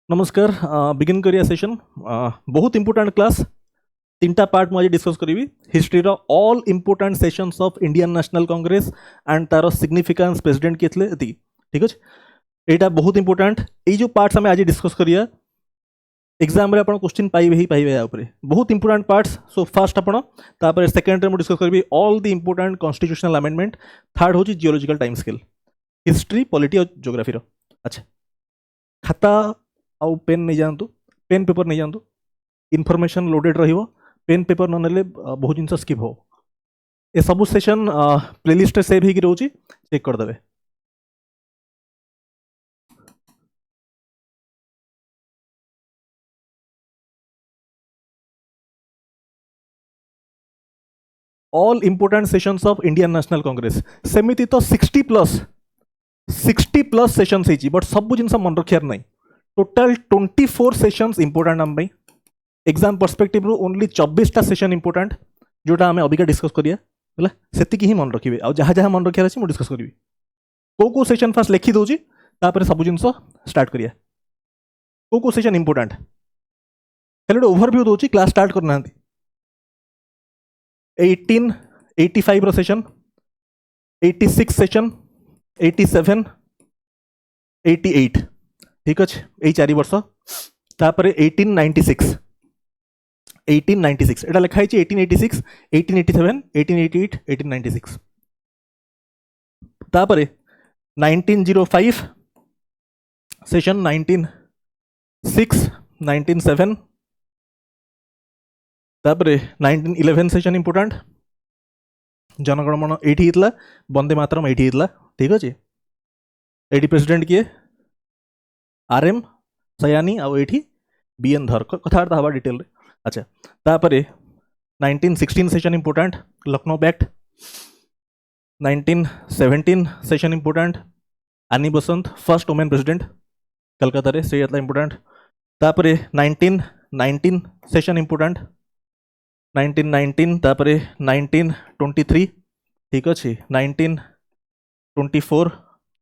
नमस्कार बिगिन करिया सेशन बहुत इंपोर्टेंट क्लास तीनटा पार्ट मुझे डिस्कस करी हिस्ट्री रो all important sessions of Indian National Congress and तार सिग्निफिकेंस प्रेसिडेंट किए थे ठीक अच्छे यहाँ बहुत इंपोर्टेंट ये जो पार्ट्स आम आज डिस्कस करिया एग्जाम रे अपन क्वेश्चन पाइबे ही पाइबे या ऊपर बहुत इंपोर्टेंट पार्ट्स सो फर्स्ट अपन तापर सेकंड रे डिस्कस करी all the important constitutional amendment third हूँ geological time scale history polity और ज्योग्राफी रो अच्छा खाता आउ पेन नहीं जातु पेन पेपर नहीं जातु इनफॉरमेशन लोडेड रहिबो पेन पेपर न नेले बहुत जिन स्किप हो ए सब सेशन प्लेलिस्ट सेव ही रोची चेक कर देबे all important sessions of Indian National Congress सेमिति तो 60 प्लस सेशंस है बट सब जिन मन रखियार नहीं टोटल 24 सेशंस इंपोर्टेंट आम एग्जाम पर्सपेक्टिव रू ओनली 24टा सेशन इंपोर्टेंट जोटा आम अबिका डिस्कस करिया है से ही मन रखिए आ जहाँ जहाँ मन रखार अच्छे मुझे डिस्कस करी को सेशन फास्ट लिखी दूसरी तापर सब जिन स्टार्ट करिया को सेशन इंपोर्टेंट हेल्ले ओवरव्यू दूसरी क्लास स्टार्ट करना 1885 रो सेशन 86 सेशन 87 88 ठीक अच्छे यही 4 वर्ष तापर 1896 एटा लिखाई 1886 1887 1888 1896 तापर 1905 सेशन 1906 1907 तापर 1911 सेशन इंपोर्टेंट जनगणमन ये वंदे मातरम ये ठीक अच्छे ये प्रेसिडेंट किए RM सयानी आउ ये BN धर कथबार्ता हवा डिटेल अच्छा तापर 1916 session important Lucknow act 1917 session important आनी Besant first women president Calcutta रे से इंपोर्टेंट तापर 1919 सेशन इंपोर्टेंट 1919 तापर 1923 ठीक अच्छे 1924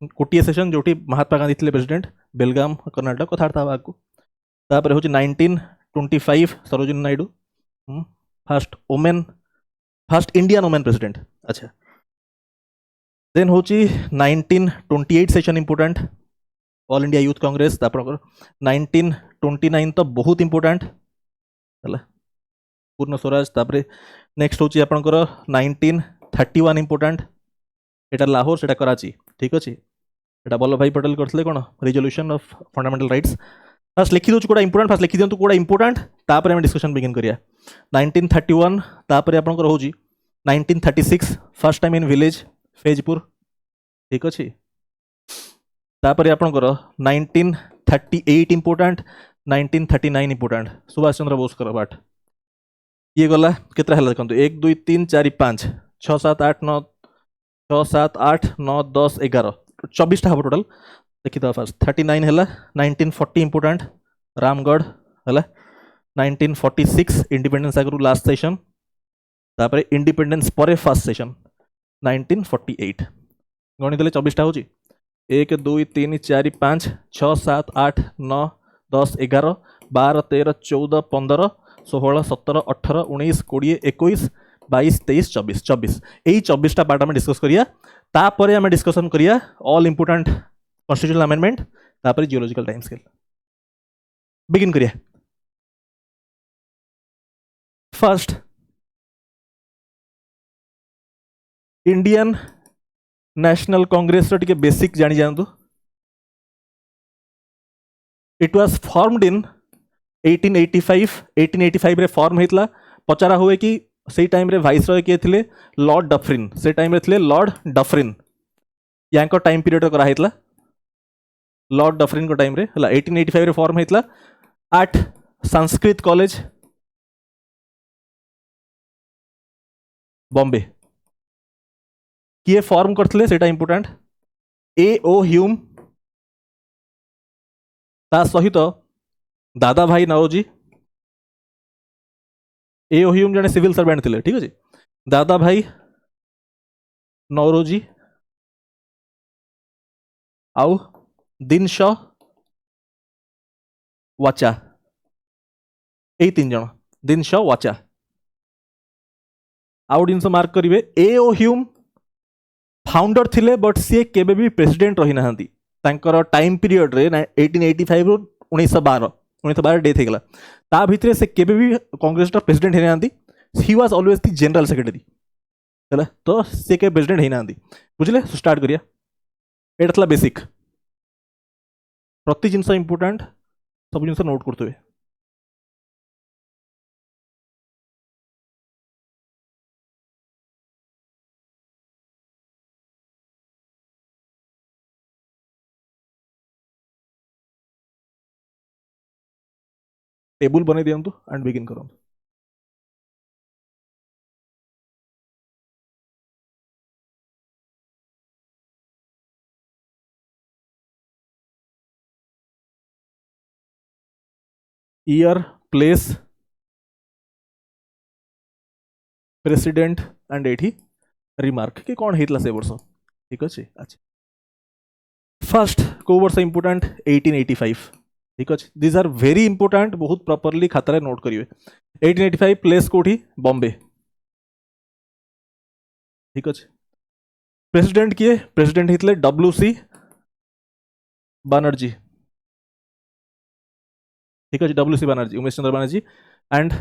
गोटे सेशन जो महात्मा गांधी थे प्रेसिडेंट बेलगाम कर्नाटक कथबार्ता हवा आगू तापर हूँ 1925 Sarojini Naidu first Indian women president अच्छा देन हूँ 1928 session important all India Youth Congress 1929 तो बहुत इंपोर्टेंट है पूर्ण स्वराज तापर नेक्स्ट हूँ आपंकर 1931 इंपोर्टेंट यहाँ लाहौर से कराची ठीक अच्छे यहाँ वल्लभ भाई पटेल करते कौन resolution of fundamental rights fast लिखी दूँ कौटा इंपोर्टेंट फास्ट लिखी दिखाँ कौटा इंपोर्टेंट तापर आम डिस्कशन बिगिन करिया 1931 तापर आपंकर हूँ 1936 फर्स्ट टाइम इन विलेज फेजपुर ठीक अच्छे तापर आपंकर 1938 इंपोर्टेंट 1939 इंपोर्टेंट सुभाष चंद्र बोस पाठ ये गला केतरा है देखो 1 2 3 4 5 6 7 8 9 6 7 8 9 10 11 24टा हम टोटाल देखी था फास्ट 39 है 1940 इंपोर्टेंट रामगढ़ है 1946 इंडिपेंडेंस आगु लास्ट सेशन तापर इंडिपेंडेंस पर फर्स्ट सेशन 1948 गणित 24टा हूँ 1 2 3 4 5 6 7 8 9 10 11 12 13 14 15 16 17 18 19 20 21 22 23 24 24 यही 24टा पार्ट आम डिस्कस करिया तापर आम डिस्कसन करिया ऑल इंपोर्टेंट कॉन्स्टिट्यूशनल अमेंडमेंट तापर जियोलॉजिकल टाइम स्केल बिगिन करिया फर्स्ट इंडियन नेशनल कांग्रेस रो बेसिक जानी जानतु इट वाज फॉर्मड इन 1885 रे फॉर्म होता पचारा हुए कि से टाइम रे वाइस रॉय किए थे लॉर्ड डफरिन से टाइम रे थे लॉर्ड डफरिन या टाइम पीरियड कराइला लॉर्ड डफरिन को टाइम रे 1885 रे फॉर्म होता एट संस्कृत कॉलेज बॉम्बे किए फॉर्म करते सेटा इंपोर्टेंट A.O. ह्यूम ता सहित दादा भाई नौरोजी A.O. ह्यूम जने सिविल सर्वेंट थे ठीक अच्छे दादा भाई नौरोजी आउ दिन शॉ वाचा यही 3 जन दिनश वाचा आउ जिन मार्क करेंगे ए ओ ह्यूम फाउंडर थिले बट सी केबे भी प्रेसिडेंट रही ना टाइम पीरियड रे 1885 रु 1912 डेथ होगा ता भितर से केबे भी कांग्रेस प्रेसिडेंट है ना he was always the general secretary है तो सी के प्रेसिडेंट है ना बुझे स्टार्ट करिया एटा बेसिक प्रति जिनस इंपोर्टेंट सब जिन नोट करते टेबल बने दिंतु एंड बिगिन करूँ ईयर प्लेस प्रेसिडेंट एंड एठी रिमार्क कि कौन होता से वर्ष ठीक अच्छे अच्छा फर्स्ट को वर्ष इंपोर्टेंट 1885 ठीक अच्छे दिज आर वेरी इंपोर्टेंट बहुत प्रॉपर्ली खातार नोट करेंगे 1885 प्लेस कोठी बॉम्बे ठीक अच्छे प्रेसिडेंट किए प्रेसिडेंट होते WC बनर्जी ठीक अच्छे WC Banerjee Umesh Chandra Banerjee and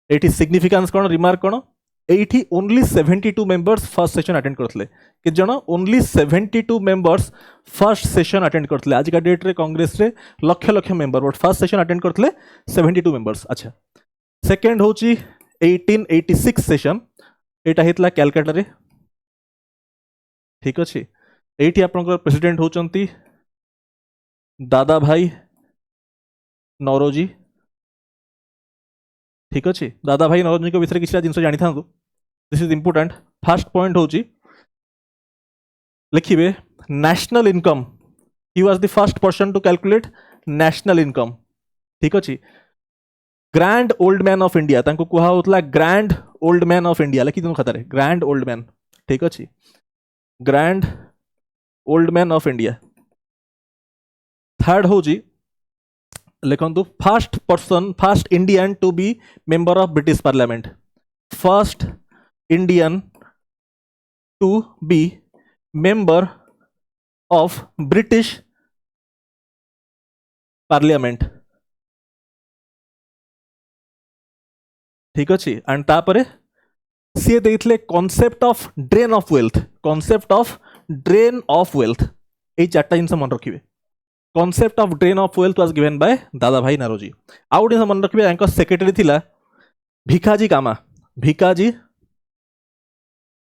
eighty significance कौन रिमार्क कौन eighty only 72 members first session attend करते कि जन only 72 members first session attend करते आज का डेट रे कांग्रेस रे लक्ष लक्ष member but first session attend करते 72 मेंबर्स अच्छा सेकेंड हूँ 1886 सेशन यहाँ होता कैलकाटा रे ठीक अच्छे ये आपंकर प्रेसिडेंट होचंती दादा भाई नौरोजी ठीक अच्छे दादा भाई नौरोजी को विषय किसी जिन जानी था this is important first point हूँ लिखिए national income he was the first person to calculate national income ठीक अच्छे grand old man of India कहा होता grand old man of India लिखी दिन खातार ग्रैंड ओल्ड मैन ठीक अच्छे grand old man of India third हूँ लिखु first person first Indian to be member of British parliament first Indian to be member of British parliament ठीक अच्छे and तापर सी देते concept of drain of wealth concept of drain of wealth ये चार्टा जिन मन रखिए concept of drain of wealth was given by दादा भाई नारोजी आउ जिन मन रखिए सेक्रेटरी थिला भिकाजी कामा भिकाजी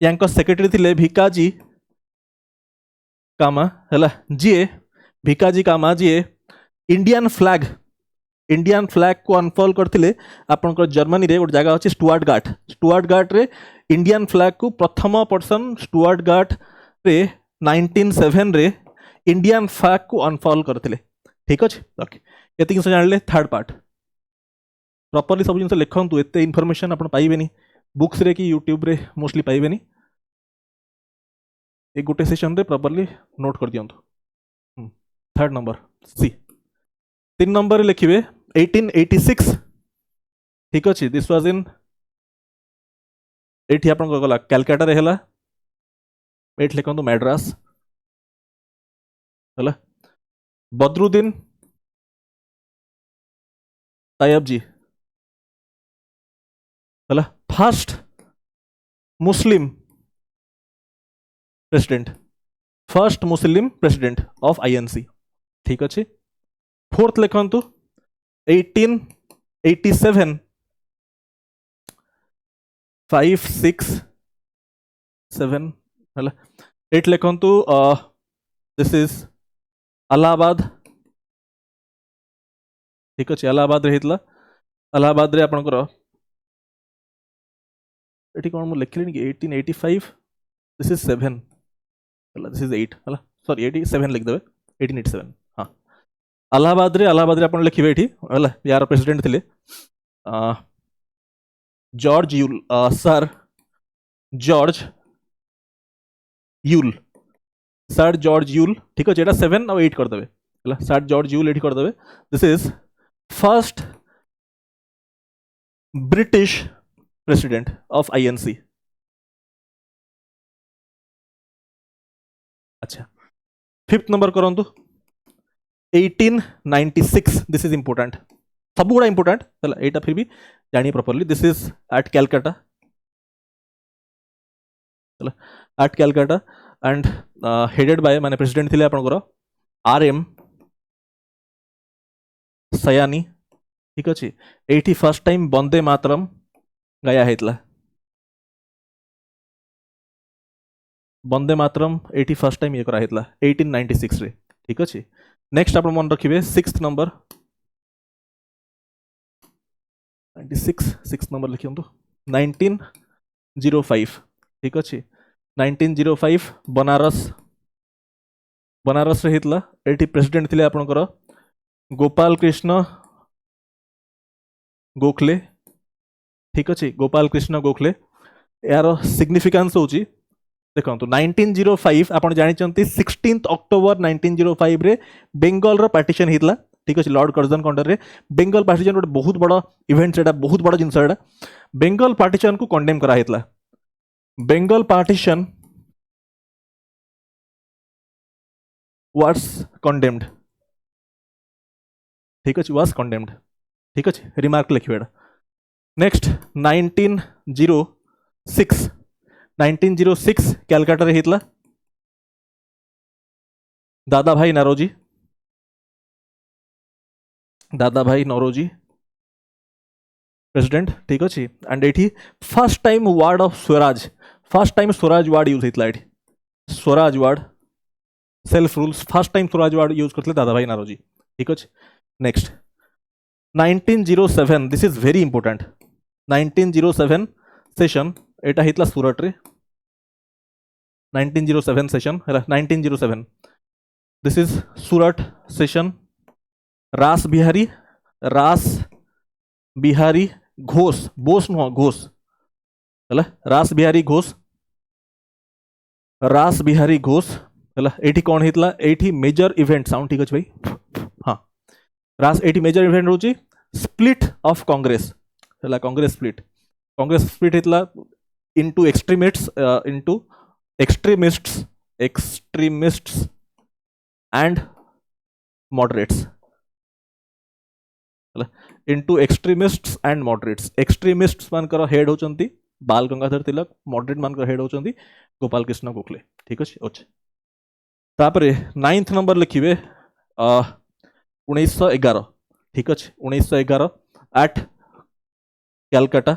यांको सेक्रेटरी थिले भिकाजी कामा है जी भिकाजी कामा जी इंडियन फ्लैग को अनफॉल करते आपंकर जर्मनी रे गोटे जगह अच्छे स्टुआर्ट गार्ड रे इंडियन फ्लैग को प्रथम पर्सन स्टुआर्ट गार्ड रे 1907 रे इंडियन फ्लैग को अनफॉल करते ठीक अच्छे ओके ये जिन जान थर्ड पार्ट प्रॉपर्ली सब जिन लिखु एत इनफॉरमेशन आप पाइबेनी बुक्स रे कि यूट्यूब रे मोस्टली पाइबेनी एक गोटे सेशन रे प्रॉपर्ली नोट कर दियंतु थर्ड नंबर सी 3 नंबर लिखिए 1886 ठीक अच्छे दिस वाज इन एठी आपन गला कैलकाटा रे हला एठ लिखंतु मैड्रास हला बदरुद्दीन तैयब जी हला first Muslim president of INC ठीक अच्छे फोर्थ लिखंतु 1887 5 6 7 है एट लिखंतु दिस इज अलाहाबाद ठीक अच्छे अलाहाबाद रही अलाहाबाद रे आपनकर एटी कौन मुझे लिखली कि 1885 दिस इज 7 दिस इज 8 है सॉरी 87 लिखिदेवे 1887 हाँ अलाहाबाद रे आप लिखिए ये है यार प्रेसिडेंट थे George Yule sir George Yule ठीक अच्छे 7 और 8 करदे है सर जॉर्ज यूल ये करदे this is first British president of INC. अच्छा, फिफ्थ नंबर करंतु 1896। दिस इज इंपोर्टेंट, सब गुड़ा इंपोर्टेंट है, एटा फिर भी जानिए properly. This is at Calcutta, at Calcutta and headed by माने प्रेसिडेंट थिले आपनकर आरएम सयानी। ठीक अच्छे, एटी फर्स्ट टाइम वंदे मातरम गाया हेतला, वंदे मातरम एटी फर्स्ट टाइम ये करा हेतला 1896 रे। ठीक अच्छे, नेक्स्ट आप मन रखिए सिक्स्थ नंबर 96, सिक्स नंबर लिखियो 1905। ठीक अच्छे, 1905 बनारस, बनारस रे हेतला, एटी प्रेसिडेंट थिले आपनकर गोपाल कृष्ण गोखले। ठीक अच्छे, गोपाल कृष्ण गोखले। यार सिग्निफिकेंस होची देखो 1905 आप जानते 16 अक्टोबर 1905 रे बेंगल रो पार्टीशन हितला। ठीक अच्छे, लॉर्ड कर्जन कंडर रे बेंगल पार्टीशन गोटे बहुत बड़ा इवेंट, सेटा बहुत बड़ा जिनस, बेंगल पार्टीशन को कंडेम करा हितला। Bengal partition was condemned. ठीक अच्छे, वाज कंडेम्ड। ठीक अच्छे, रिमार्क लिखिए। नेक्स्ट 1906, 1906 कैलकाटा रे हितला दादा भाई नरोजी, दादा भाई नरोजी प्रेसिडेंट। ठीक अच्छे, and eighty first time word of Swaraj, first time Swaraj word use होता है, Swaraj word self rules, first time Swaraj word use करते दादा भाई नरोजी। ठीक अच्छे, next 1907, this is very important. 1907 session एटा हितला सूरत रे, 1907 सेशन है 1907, दिस इज सूरत सेशन। रास बिहारी घोष, बोस नुह घोष है, रास बिहारी घोष, रास बिहारी घोष है। एटी कौन हितला, एटी मेजर इवेंट साउंड। ठीक अच्छे भाई, हाँ रास एटी मेजर इवेंट रोची स्प्लिट ऑफ कांग्रेस है, कांग्रेस स्प्लिट हितला into extremists and moderates, into extremists and moderates. Extremists मानकर हेड होचंती बाल गंगाधर तिलक, मॉडरेट मानकर हेड होचंती गोपाल कृष्ण गोखले। ठीक अच्छे, अच्छे तापरे नाइन्थ नंबर लिखिए 1911। ठीक अच्छे, 1911 एट कैलकाटा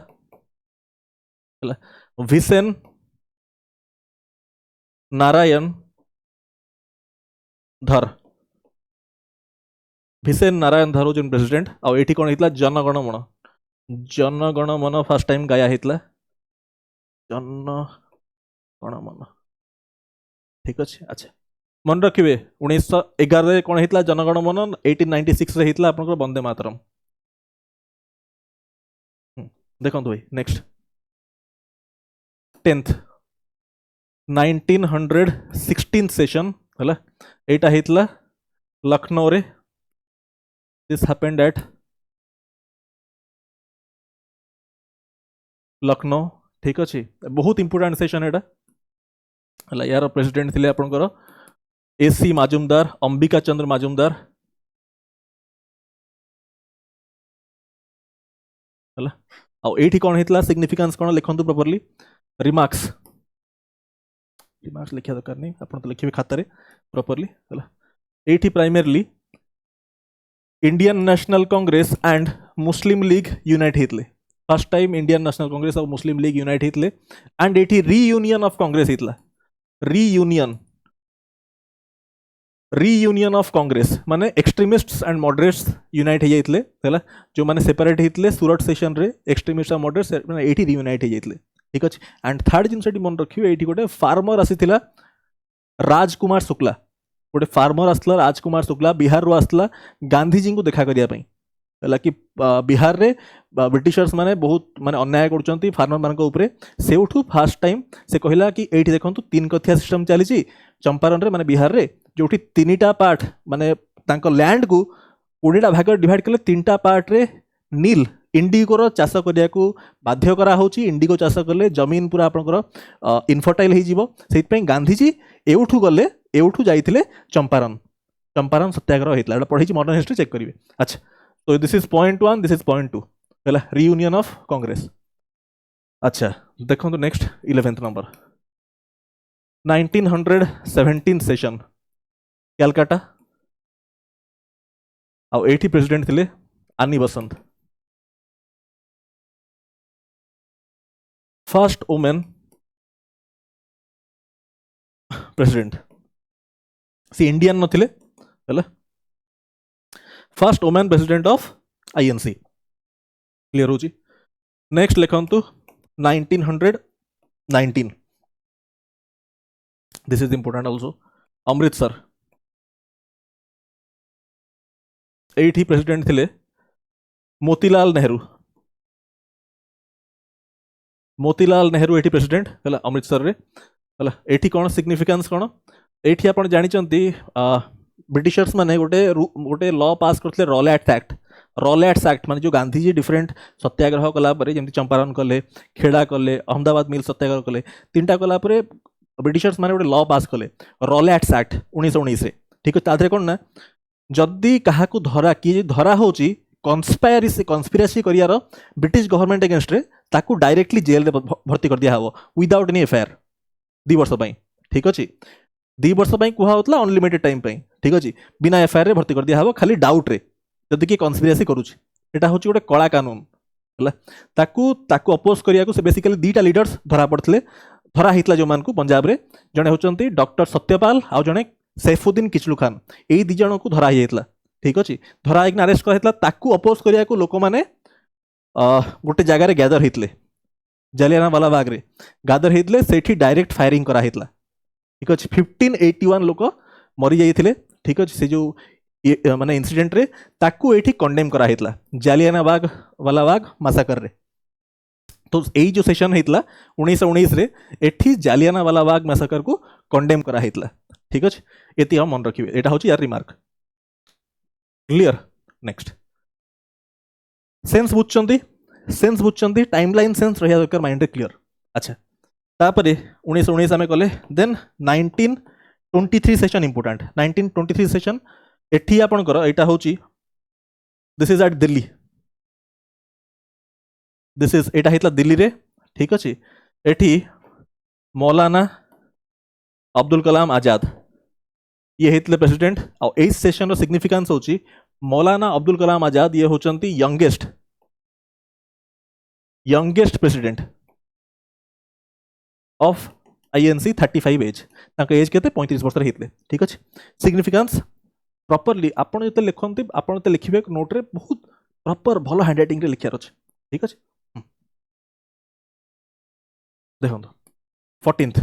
विसेन नारायण धर, भिसेन नारायण धर जो प्रेसिडेंट। आ एटी कौन हितला जनगण मन, जनगण मन फर्स्ट टाइम गाया हितला जनगण मन। ठीक अच्छे, अच्छा मन रखिए 1911 कौन हितला जनगण मन, 1896 रे हितला आपनकर वंदे मातरम। देखो भाई नेक्स्ट 10th 1916 सेशन है, एटा हितला लखनऊ रे, दिस हैपेंड एट लखनऊ। ठीक अच्छे, बहुत इंपोर्टेंट सेशन एटा है, यार प्रेसिडेंट थिले आपनकर एसी माजुमदार, अंबिका चंद्र माजुमदार है। आठी कौन होता सिग्निफिकेंस कौन लिखु प्रॉपर्ली, रिमार्क्स लिखा दरकार नहीं, आप तो लिखे खातार प्रॉपर्ली है। एठी primarily Indian National Congress and Muslim League unite होते, first time Indian National Congress और मुस्लिम लीग यूनाइट होते, एंड एठी रीयूनियन ऑफ कांग्रेस होता, रीयूनियन ऑफ कांग्रेस माने एक्सट्रीमिस्ट्स एंड मॉडरेट्स यूनाइट हो जाते है, जो माने सेपरेट होते सूरत सेशन रे एक्सट्रीमिस्ट और मॉडरेट्स एठी रीयूनाइट हो जाते। ठीक अच्छे, एंड थर्ड जिन मन रखिए ये गोटे फार्मर आसीथिला राजकुमार शुक्ला, गोटे फार्मर आसला राजकुमार शुक्ला बिहार रो आसला गांधीजी को देखा करने कि बिहार रे ब्रिटिशर्स माने बहुत माने अन्याय कर फार्मर मान उपरे, से फास्ट टाइम से कहला कि ये देखो तीन कथिया सिस्टम चली चंपारण रे माने बिहार रे, जो तीन टा पार्ट माने लैंड को 20टा भाग डिवाइड कले 3टा पार्ट रे नील इंडिगोर चाष करिया को बाध्य करा होची इंडिगो चाष कले जमीन पूरा आपनकर इनफर्टाइल हो जीवो सेति पई गांधीजी एउठू गले एउठू जाइथिले चंपारण चंपारण सत्याग्रह हेतला एटा पढी मॉडर्न हिस्ट्री चेक करिवे अच्छा तो this is point 1 this is point 2 हला रियूनियन ऑफ कांग्रेस अच्छा देखो तो next 11th number 1917 session Calcutta आ एठी प्रेसिडेंट थिले Annie Besant first women president she Indian नथिले हला first women president of INC clear होची नेक्स्ट लिखंतु 1919 this is important also Amritsar एठी प्रेसिडेंट थिले मोतीलाल नेहरू एठी प्रेसिडेंट हला अमृतसर रे हला एठी कोन सिग्निफिकेंस कोन एठी आपण जानि चंती ब्रिटिशर्स माने गोटे लॉ पास करथले रॉलेट्स एक्ट माने जो गांधीजी डिफरेंट सत्याग्रह कला परे जेमति चंपारण कले खेड़ा कले अहमदाबाद मिल सत्याग्रह कले तीनटा कला परे ब्रिटिशर्स माने गोटे लॉ पास कले रॉलेट्स एक्ट 1919 रे ठीक है तादरे कोन ना जदि काहाकू धरा कि धरा होची कन्स्पिरेसी करियार ब्रिटिश गवर्नमेंट अगेंस्ट रे ताकू डायरेक्टली जेल रे भर्ती कर दिया हबो विदाउट एनी एफआईआर 2 वर्ष पई ठीक अछि 2 वर्ष पई कुहा होतला अनलिमिटेड टाइम पई ठीक अछि बिना एफआईआर रे भर्ती कर दिया हबो खाली डाउट रे जदि कि कन्स्पिरेसी करूची एटा होची गोटे कला कानून हला ताकू अपोज करिया को से बेसिकली दीटा लीडर्स धरा पड़थले धरा हितला जो मान को पंजाब रे जने होचंती डॉक्टर सत्यपाल आ जने सैफुद्दीन किचलू खान एई दि जण को धरा हियतला ठीक अछि धरा एक अरेस्ट करहितला ताकू अपोज करिया को लोक माने गोटे जगह रे गैदर हितले जलियानवाला बाग रे गैदर हितले सेठी डायरेक्ट फायरिंग करा हितला ठीक अछि 1581 लोक मरि जाइथिले ठीक अछि से जो माने इंसिडेंट रे ताकू एठी कंडेम करा हितला जालियानवाला बाग मैसाकर रे तो एई जो सेशन हितला 1919 रे एठी जालियानवाला बाग मैसाकर को कंडेम करा हितला ठीक अछि एति हम मन रखिबे एटा होची यार रिमार्क क्लियर नेक्स्ट सेंस बुझचंदी टाइमलाइन सेंस रहिया दरकार माइंड रे क्लियर अच्छा तापरे 1919 आमे कले देन 1923 सेशन इंपोर्टेंट 1923 सेशन एठी आपनकर एटा होची this is at Delhi this is एटा हितला दिल्ली रे ठीक अछि एठी मौलाना अब्दुल कलाम आजाद ये हितले प्रेसिडेंट और एई सेशन रो सिग्निफिकेंस होची मौलाना अब्दुल कलाम आजाद ये होचंती youngest president of INC 35 age ताका एज केते 35 वर्ष रे हितले ठीक अछि सिग्निफिकेंस प्रॉपर्ली आपण जते लिखंती आपण ते लिखिबे नोट रे बहुत प्रॉपर भलो हैंडराइटिंग रे लिखियार अछि ठीक अछि देखंतु 14th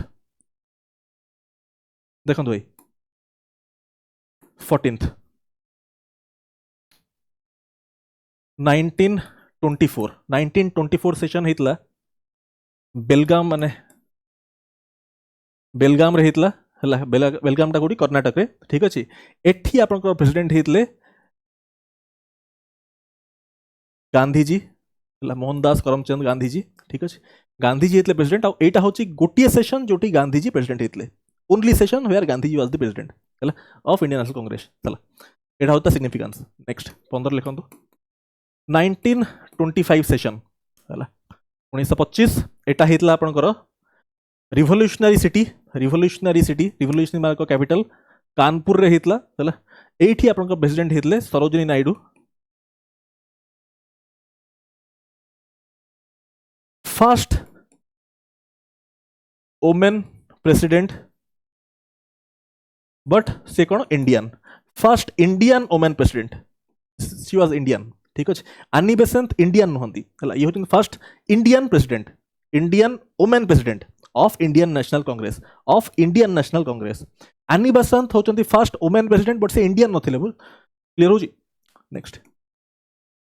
देखंतु भाई 14th 1924 सेशन हितला बेलगाम माने बेलगाम रे हितला हला बेलगाम टा कोडी कर्नाटक रे ठीक अछि एठी आपनकर प्रेसिडेंट हितले गांधीजी हला मोहनदास करमचंद गांधीजी ठीक अछि गांधीजी हितले प्रेसिडेंट और एटा होची गोटिए सेशन जोटी गांधीजी प्रेसिडेंट हितले only session where Gandhiji was the president हला ऑफ इंडियन नेशनल कांग्रेस चला एटा होता सिग्निफिकेंस नेक्स्ट 15 लिखंतु 1925 सेशन हला 1925 एटा हितला आपनकर रिवोल्यूशनरी मार्क कैपिटल कानपुर रे हितला हला एठी आपनकर प्रेसिडेंट हितले Sarojini Naidu first women president but से कौन Indian first Indian women president she was Indian ठीक अछि आनी बेसेंट इंडियन नहंती हला ये होती first Indian president Indian women president of Indian National Congress Annie Besant होचंती फर्स्ट वुमेन प्रेसिडेंट बट से इंडियन नथिले क्लियर होजी नेक्स्ट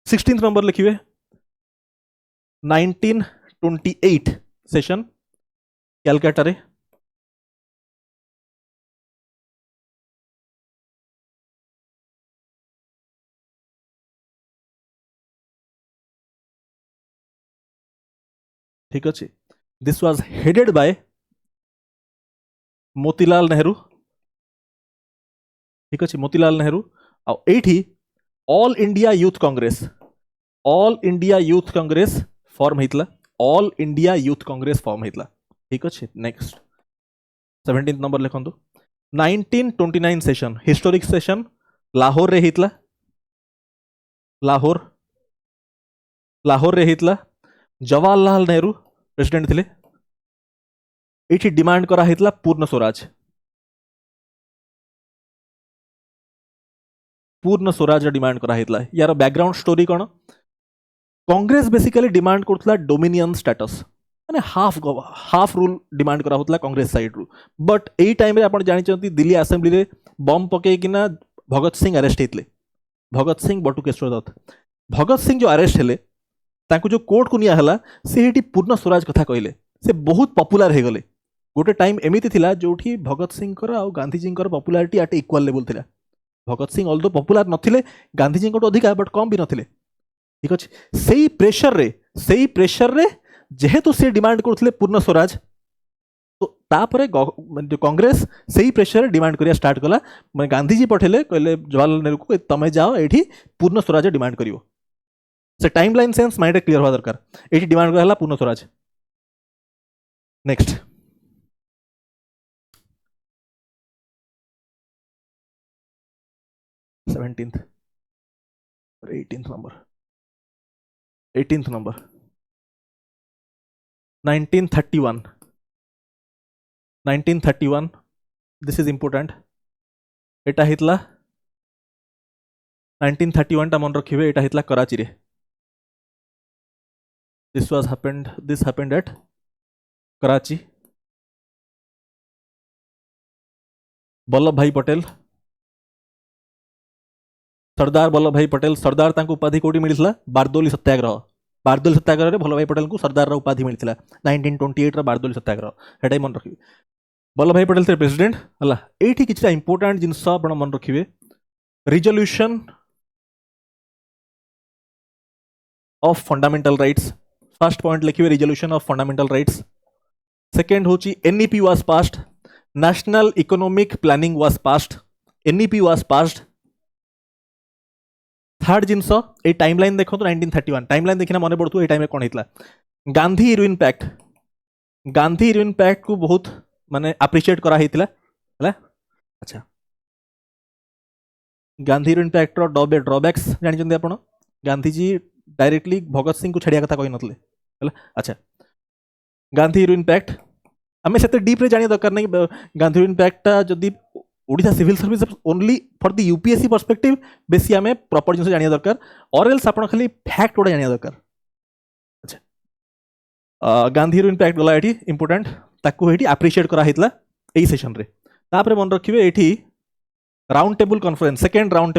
16th नंबर लिखिबे 1928 सेशन कलकत्ता रे ठीक अच्छे this was headed by Motilal Nehru ठीक अच्छे मोतीलाल नेहरू आठी All India Youth Congress form होता All India Youth Congress form होता ठीक अच्छे नेक्स्ट 17 नंबर लिखु 1929 सेशन हिस्टोरिक सेशन लाहौर रे होता लाहौर रे होता जवाहरलाल नेहरू प्रेसिडेंट थिले ये डिमांड करा होता पूर्ण स्वराज डिमांड करा होता यार बैकग्राउंड स्टोरी कौन कांग्रेस बेसिकली डिमांड करथला डोमिनियन स्टेटस माने हाफ रूल डिमांड करा होता कांग्रेस साइड रु बट एई टाइम रे आपण जानि चंती दिल्ली असेंबली रे बम पके किना भगत सिंह अरेस्ट हेतले भगत सिंह बटुकेश्वर दत्त भगत सिंह जो अरेस्ट हेले तांको जो कोर्ट को निया हला से हेटी पूर्ण स्वराज कथा कहले से बहुत पॉपुलर हे गले गोटे टाइम एमिति थिला जोठी भगत सिंह कर आ गांधी जी कर पॉपुलैरिटी आटे इक्वल लेवल थिला भगत सिंह ऑल्दो पॉपुलर नथिले गांधी जी को अधिका बट कम भी नथिले ठीक अच्छे सेई प्रेशर रे जेहेतु से डिमांड करथिले पूर्ण स्वराज तो तापरे कांग्रेस सेई प्रेशर डिमांड करिया स्टार्ट कला मैं गांधी जी पठेले कहले जवाहरलाल नेहरू को तमे जाओ एठी पूर्ण स्वराज डिमांड करियो से टाइमलाइन सेंस माइंड क्लियर हुआ दरकार एठी डिमांड करला पूर्ण Swaraj next सेवेंटीन्थ 18th number 1931 this is important एटा हितला 1931 टा मन रखिबे एटा हितला कराची रे this happened at Karachi Vallabh भाई पटेल सरदार वल्लभ भाई पटेल सरदार तांको उपाधि कोडी मिलिसला बारदोली सत्याग्रह रे वल्लभ भाई पटेल को सरदार रा उपाधि मिलिसला 1928 रा बारदोली सत्याग्रह हेटाई मन रखिबे वल्लभ भाई पटेल थे प्रेसिडेंट हला एठी किछटा इंपोर्टेंट जिंस आपण मन रखिबे resolution of fundamental rights first point लिखिबे resolution of fundamental rights second होची NEP was passed national economic planning was passed NEP was passed third जिनस ए टाइमलाइन देखो 1931 टाइमलाइन देखिना मन पड़तु ए टाइम कौन होता गांधी हिरोइन पैक्ट को बहुत माने अप्रिशिएट करा हेतिला हला अच्छा गांधी हिरोइन पैक्ट रो ड्रॉबैक्स जानि जंदे आपण गांधी जी डायरेक्टली भगत सिंह को छड़िया कथा कहि नथले हला अच्छा गांधी हिरोइन पैक्ट हमें सेते डीप रे जानि दरकार नहीं गांधी हिरोइन पैक्ट जदी Odisha civil service only for the UPSC perspective बेसी हमें प्रॉपर जिन जानिया दरकार और एल्स आपण खाली फैक्ट ओडा जानिया दरकार अच्छा गांधी हिरोइन पैक्ट गला एठी इंपोर्टेंट ताकू एठी अप्रिशिएट करा हितला एई सेशन रे तापरे मन रखिबे एठी round table conference second round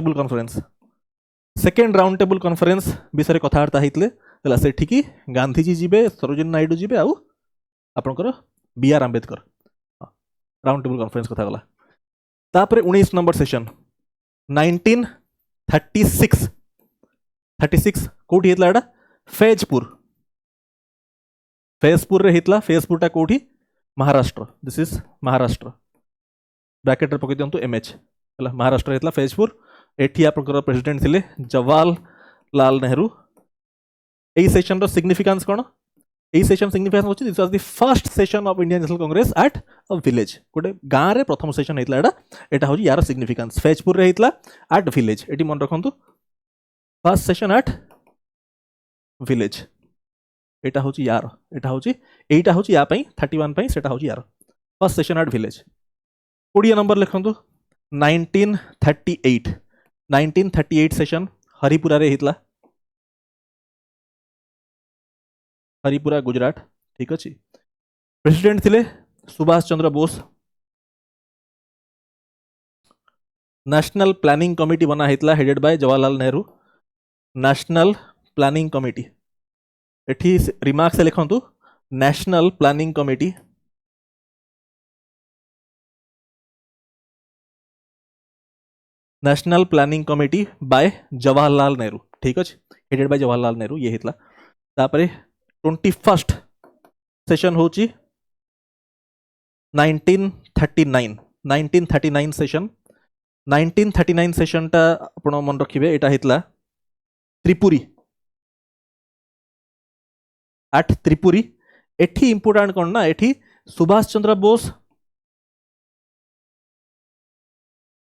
table conference विषय कथावार्ता हितले हला सेठी की गांधी जी जिबे सरोजिनी नायडू जिबे आउ आपनकर B R Ambedkar round table conference कथा गला तापरे 19 नंबर सेशन 1936 कोठी हेतला एटा फैजपुर रे हेतला फैजपुरटा कोठी Maharashtra this is Maharashtra bracket रे पकि दियंतु एमएच हला महाराष्ट्र हेतला फैजपुर एठी आपनकर प्रेसिडेंट थिले जवाहरलाल नेहरू एई सेशन रो सिग्निफिकेंस कोन एई सेशन सिग्निफिकेंस होची this was the first session of Indian National Congress at a village गोटे गाँ रे प्रथम सेशन हेतला एटा होची यार सिग्निफिकेंस फैजपुर रे हेतला एट विलेज एटी मन रखंतु फर्स्ट सेशन एट विलेज एटा होची यार एटा होची या पई 31 पई सेटा होची यार first session at village 20 number लिखंतु 1938 सेशन हरिपुरा रे हेतला हरिपुरा गुजरात ठीक अच्छे प्रेसिडेंट थिले Subhash Chandra Bose national planning committee बना हेतला headed by Jawaharlal Nehru national planning committee एठी रिमार्क से लिखंतु national planning committee by Jawaharlal Nehru ठीक अच्छे हेडेड बाय जवाहरलाल नेहरू ये हेतला तापरे 21st सेशन होची 1939 सेशन 1939 सेशन टा आपण मन रखिबे एटा हेतला त्रिपुरी एट त्रिपुरी एठी इंपोर्टेंट कोन ना एठी सुभाष चंद्र बोस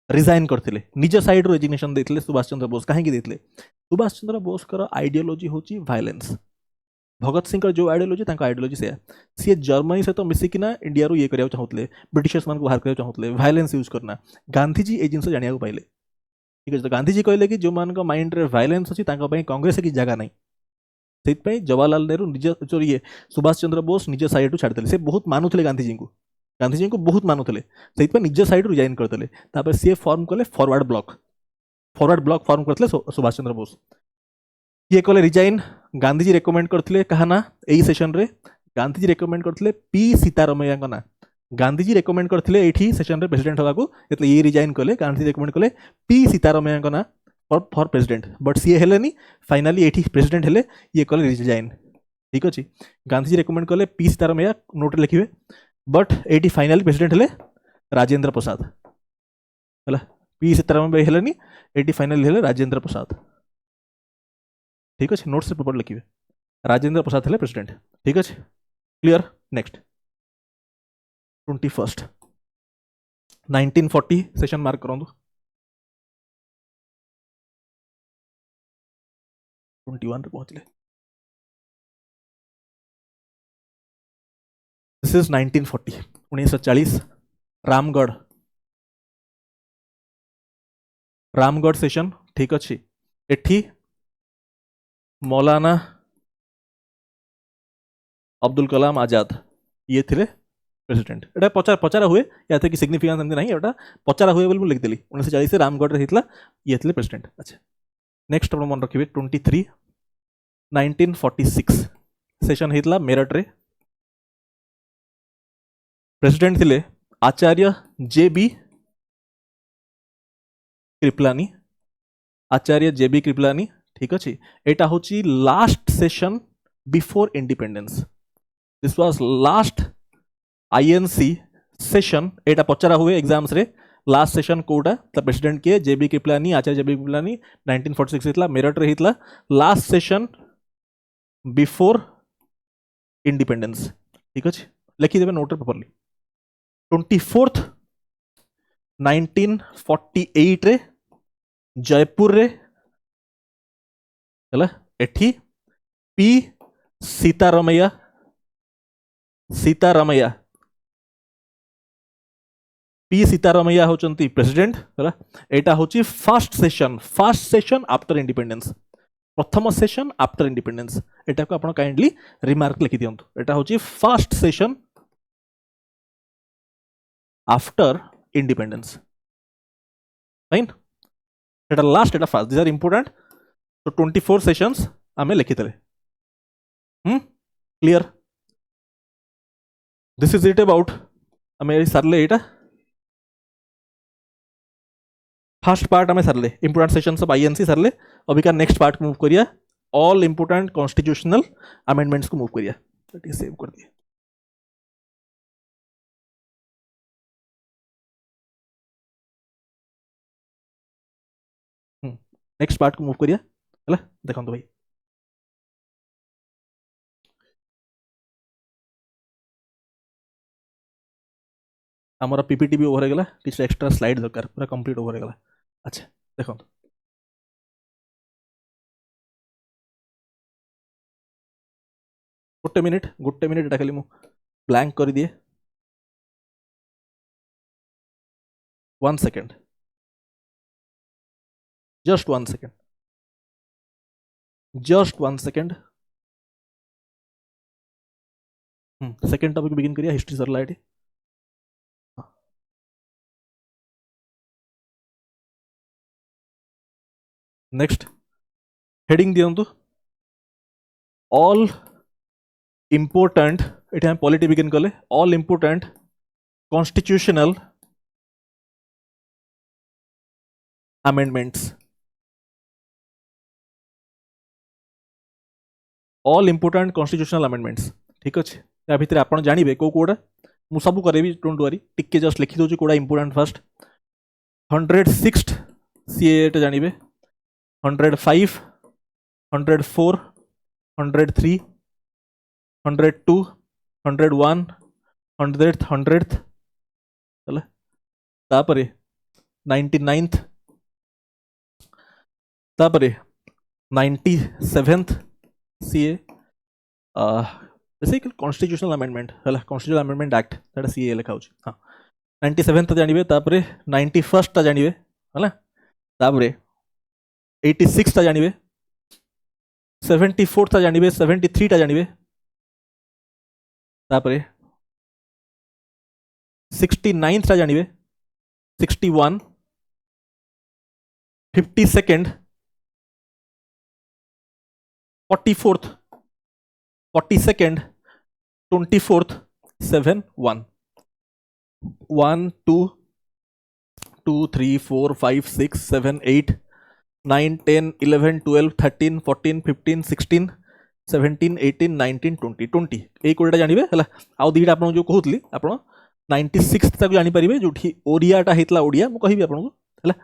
रिजाइन करथिले निज साइड रो रेजिग्नेशन देथिले सुभाष चंद्र बोस काहे की देथिले सुभाष चंद्र बोस कर आइडियोलॉजी होची वायलेंस भगत सिंह का जो आइडियोलॉजी तांका आइडियोलॉजी से सी जर्मनी से तो मिसिकिना इंडिया रो ये करिया चाहूतले ब्रिटिशर्स मान को बाहर करिया चाहूतले वायलेंस यूज करना गांधीजी ए जिंस जानिया को पाइले ठीक है तो गांधीजी कहले कि जो मान को माइंड रे वायलेंस अछि तांका पई कांग्रेस की जगह नहीं सेत पई जवाहरलाल नेहरू निज जो ये सुभाष चंद्र बोस निज साइड रो छाड़तले से बहुत मानुथले गांधीजी को बहुत मानुथले सेत पई निज साइड रो रिजाइन करतले तापर सी फॉर्म कले फॉरवर्ड ब्लॉक फॉर्म करतले सुभाष चंद्र बोस ये कले रिजाइन गांधीजी रेकमेंड करथिले कहाना एई सेशन रे गांधीजी रेकमेंड करथिले पी सीतारमैया का ना गांधीजी रेकमेंड करथिले एठी सेशन रे प्रेसिडेंट होगा को एतले ये रिजाइन कले गांधीजी रेकमेंड कले पी सीतारमैया का ना फॉर प्रेसिडेंट बट सी हेलेनी फाइनली एठी प्रेसिडेंट हेले ये कले रिजाइन ठीक अछि गांधीजी रेकमेंड कले पी सीतारमैया नोट लिखिबे बट एठी फाइनली प्रेसिडेंट हेले राजेंद्र प्रसाद हला पी सीतारमैया हेलेनी एठी फाइनली हेले राजेंद्र प्रसाद ठीक है नोट्स पेपर लिखिए राजेंद्र प्रसाद हेले प्रेसिडेंट ठीक है क्लियर नेक्स्ट 21 1940 सेशन मार्क करंदु 21 रे पहुंचले दिस इज 1940 1940 रामगढ़ सेशन ठीक अच्छी एठी मौलाना अब्दुल कलाम आजाद ये थे प्रेसिडेंट एटा पचारा हुए या थे कि सिग्निफिकेंस एमती नहीं एटा पचारा हुए बोली लिख देली 1940 से रामगढ़ रे हितला ये थे प्रेसिडेंट अच्छा नेक्स्ट अपन मन रखिबे 23 1946 सेशन हितला मेरठ रे प्रेसिडेंट थिले आचार्य जे.बी. कृपलानी ठीक अच्छे एटा होची last session before independence this was last INC session एटा पचरा हुए एग्जाम्स रे लास्ट सेशन कोटा द प्रेसिडेंट के जे.बी. कृपलानी आचार्य जे.बी. कृपलानी 1946 हितला मेरठ रे हितला लास्ट सेशन बिफोर इंडिपेंडेंस ठीक अच्छे लिखि देबे नोट रे प्रॉपर्ली 24 1948 रे जयपुर रे हला एठी पी सीतारमैया होचंती प्रेसिडेंट हला एटा होची फर्स्ट सेशन आफ्टर इंडिपेंडेंस प्रथम सेशन आफ्टर इंडिपेंडेंस एटा को आपण काइंडली रिमार्क लिखि दियंतु एटा होची first session after independence fine एटा लास्ट एटा फर्स्ट दिस आर इंपोर्टेंट तो 24 सेशंस आमे लिखितले clear this is it about आमे सरले एटा फर्स्ट पार्ट आमे सरले इंपोर्टेंट सेशंस ऑफ आईएनसी सरले अभी का नेक्स्ट पार्ट मूव करिया ऑल इंपोर्टेंट कॉन्स्टिट्यूशनल अमेंडमेंट्स को मूव करिया ठीक सेव कर दिए नेक्स्ट पार्ट को मूव करिया हला देखो भाई आमर पीपीटी भी ओवर गला किछ एक्स्ट्रा स्लाइड दरकार पूरा कंप्लीट ओवर गला अच्छा देखो गोटे मिनिट एटा खाली मु ब्लैंक कर दिए 1 second just 1 second second topic begin करिया हिस्ट्री सरला एटी नेक्स्ट हेडिंग दियंतु ऑल इंपोर्टेंट एटा हम पॉलिटी बिगिन कले all important constitutional amendments all important constitutional amendments ठीक अच्छे या भितर आपण जानिबे को कोडा मु सब करेबी डोंट वरी टिके जस्ट लिखि दोची कोडा इंपोर्टेंट फर्स्ट 106th सीए टे जानिबे 105 104 103 102 101 100th चला तापरे 99th तापरे 97th CA basic constitutional amendment है constitutional amendment act that CA लिखा होची हां 97th जानिबे तापरे 91st ता जानिबे हला तापरे 86 ता जानिबे 74th ता जानिबे 73 ता जानिबे तापरे 69th ता जानिबे 61 52nd 44th 42nd 24th 7 1 1 2 2 3 4 5 6 7 8 9 10 11 12 13 14 15 16 17 18 19 20 20 ए कोडा जानिबे हला आ दीटा आपन जो कहउतली आपन 96 तक जानि परिबे जोठी ओडियाटा हेतला ओडिया मु कहिबी आपन को हला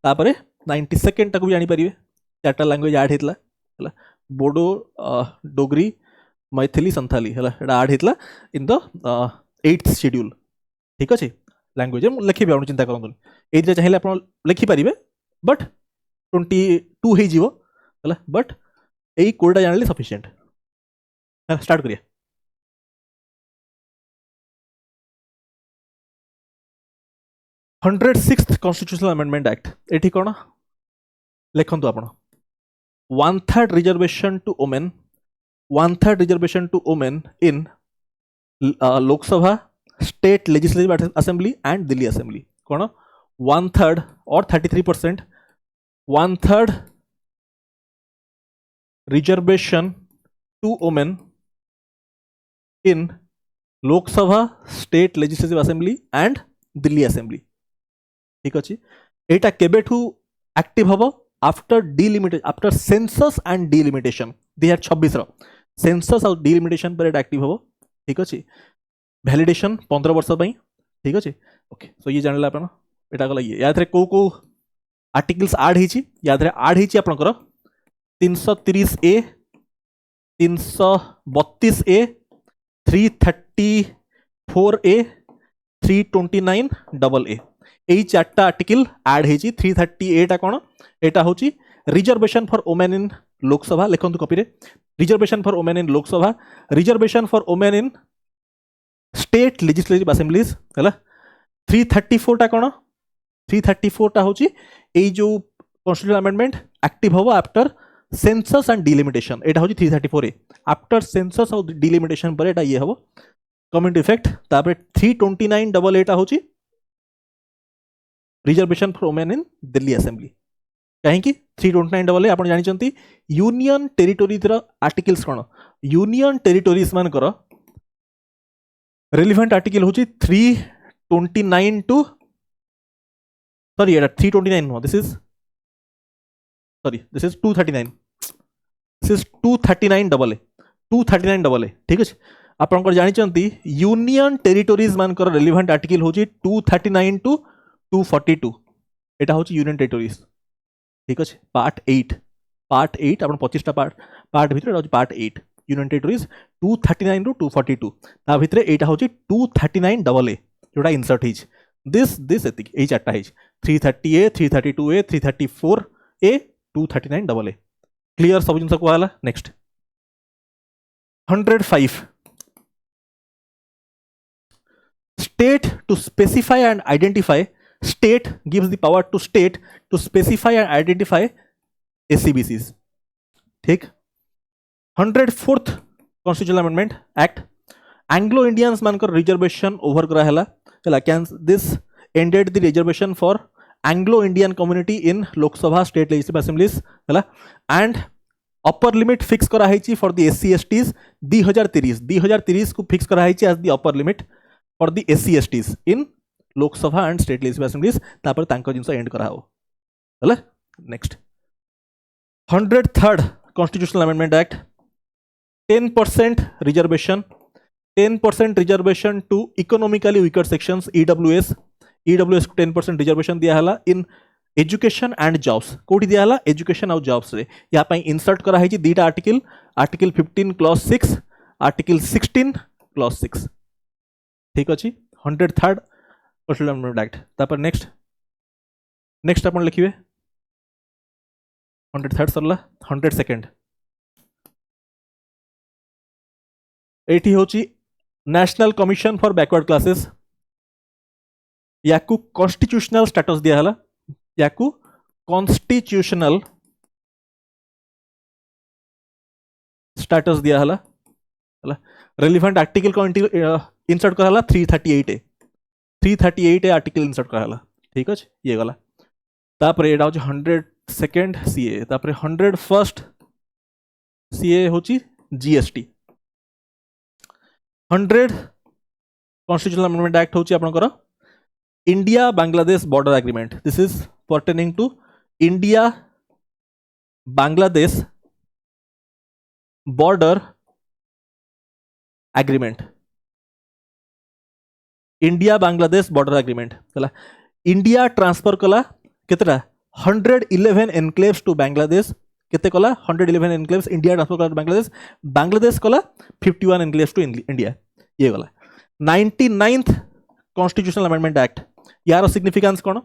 तापरे 92nd तक भी जानि परिबे चारटा लैंग्वेज ऐड हेतला हला बोडो डोगरी मैथिली संथाली है ऐड होता इन द 8th शेड्यूल ठीक अच्छे लैंग्वेज लिखी आप चिंता करूँ ये चाहिए आप लिखिपारे बट 22 हो बट यही कोडा जान सफिशिएंट स्टार्ट करिए 106th कॉन्स्टिट्यूशनल अमेंडमेंट एक्ट ये कौन लिखु आप 1/3 reservation to women 1/3 reservation to women in Lok Sabha state legislative assembly and Delhi assembly कौन 1/3 और 33% 1/3 reservation to women in Lok Sabha state legislative assembly and Delhi assembly ठीक अच्छे यहाँ केबेठू एक्टिव हम after delimitation after census and delimitation 2026 census और डिलिमिटेशन पर एक्टिव हम ठीक अच्छे वैलिडेशन 15 वर्ष ठीक अच्छे ओके सो ये जानला अपन एटा गला ये याद रे को आर्टिकल्स ऐड हिची याद रे ऐड हिची आपनकर 330 A 332 A 334 A 329 double A यही चार्टा आर्टिकल ऐड होती 338 टा कौन एटा होची reservation for women in Lok Sabha लिखंतु कॉपी रे reservation for women in Lok Sabha reservation for women in state legislative assemblies हैला 334 टा कौन 334 टा होची एई जो कॉन्स्टिट्यूशनल अमेंडमेंट एक्टिव होबो आफ्टर सेंसस एंड डिलिमिटेशन एटा होची 334 ए आफ्टर सेंसस और डिलिमिटेशन पर एटा ये होबो कम्युनिटी इफेक्ट तापर 329 डबल एटा होची reservation for women in Delhi assembly कहीं 329 डबल आप जानते यूनियन टेरिटोरीज आर्टिकल्स कौन यूनियन टेरिटोरीज मान रेलिवेंट आर्टिकल हूँ 329 टू सॉरी एटा 329 no this is 239 this is 239 double A 239 double A ठीक है आप जानते यूनियन टेरिटोरीज मान रेलिवेंट आर्टिकल हूँ 239 टू 242 एटा हूँ यूनियन टेरिटोरीज ठीक अच्छे पार्ट 8 आप 25टा पार्ट भितर पार्ट 8 यूनियन टेरिटोरीज 239 टू 242 ता भितर एटा हूँ 239 डबल ए जोटा इनसर्ट हिज दिस एतिक ए चार्टा हिज 330 A 332 A 334 A 239 double A clear सब जिन कहला next 105 state to specify and identify state gives the power to state to specify and identify SCBCs ठीक 104th constitutional amendment act Anglo Indians मानकर रिजर्वेशन ओवर करा हला चला can this ended the reservation for Anglo Indian community in Lok Sabha state legislative assemblies हला and upper limit fix करा है for the SC STs 2030 को fix करा है as the upper limit for the SC STs इन Lok Sabha and state legislative assemblies तापर तांको जिंस एंड करा हो हला next 103rd constitutional amendment act 10% reservation 10% reservation to economically weaker sections EWS को 10% रिजर्वेशन दिया हला इन एजुकेशन एंड जॉब्स कोठी दिया हला एजुकेशन और जॉब्स रे या पई इंसर्ट करा है दीटा article article 15 clause 6 article 16 clause 6 ठीक अछि 103rd कॉन्स्टिट्यूशनल अमेंडमेंट एक्ट तापर नेक्स्ट अपन लिखिबे 103rd सरला 102nd एठी होची National Commission for Backward Classes याकू कॉन्स्टिट्यूशनल स्टेटस दिया हला याकू कॉन्स्टिट्यूशनल स्टेटस दिया हला रेलिवेंट आर्टिकल को इंसर्ट कराला 338 आर्टिकल इंसर्ट कराला ठीक अछि ये गला तापर एडा होची 102nd सीए तापर 101st सीए होची जीएसटी 100 कॉन्स्टिट्यूशनल अमेंडमेंट एक्ट होची आपनकर India Bangladesh border agreement this is pertaining to India Bangladesh border agreement India Bangladesh border agreement चला इंडिया ट्रांसफर कला केतरा 111 एनक्लेव्स टू बांग्लादेश केते कला 111 एनक्लेव्स इंडिया ट्रांसफर कला बांग्लादेश बांग्लादेश कला 51 एनक्लेव्स टू इंडिया ये गला 99th कॉन्स्टिट्यूशनल अमेंडमेंट एक्ट यार सिग्निफिकेंस कोन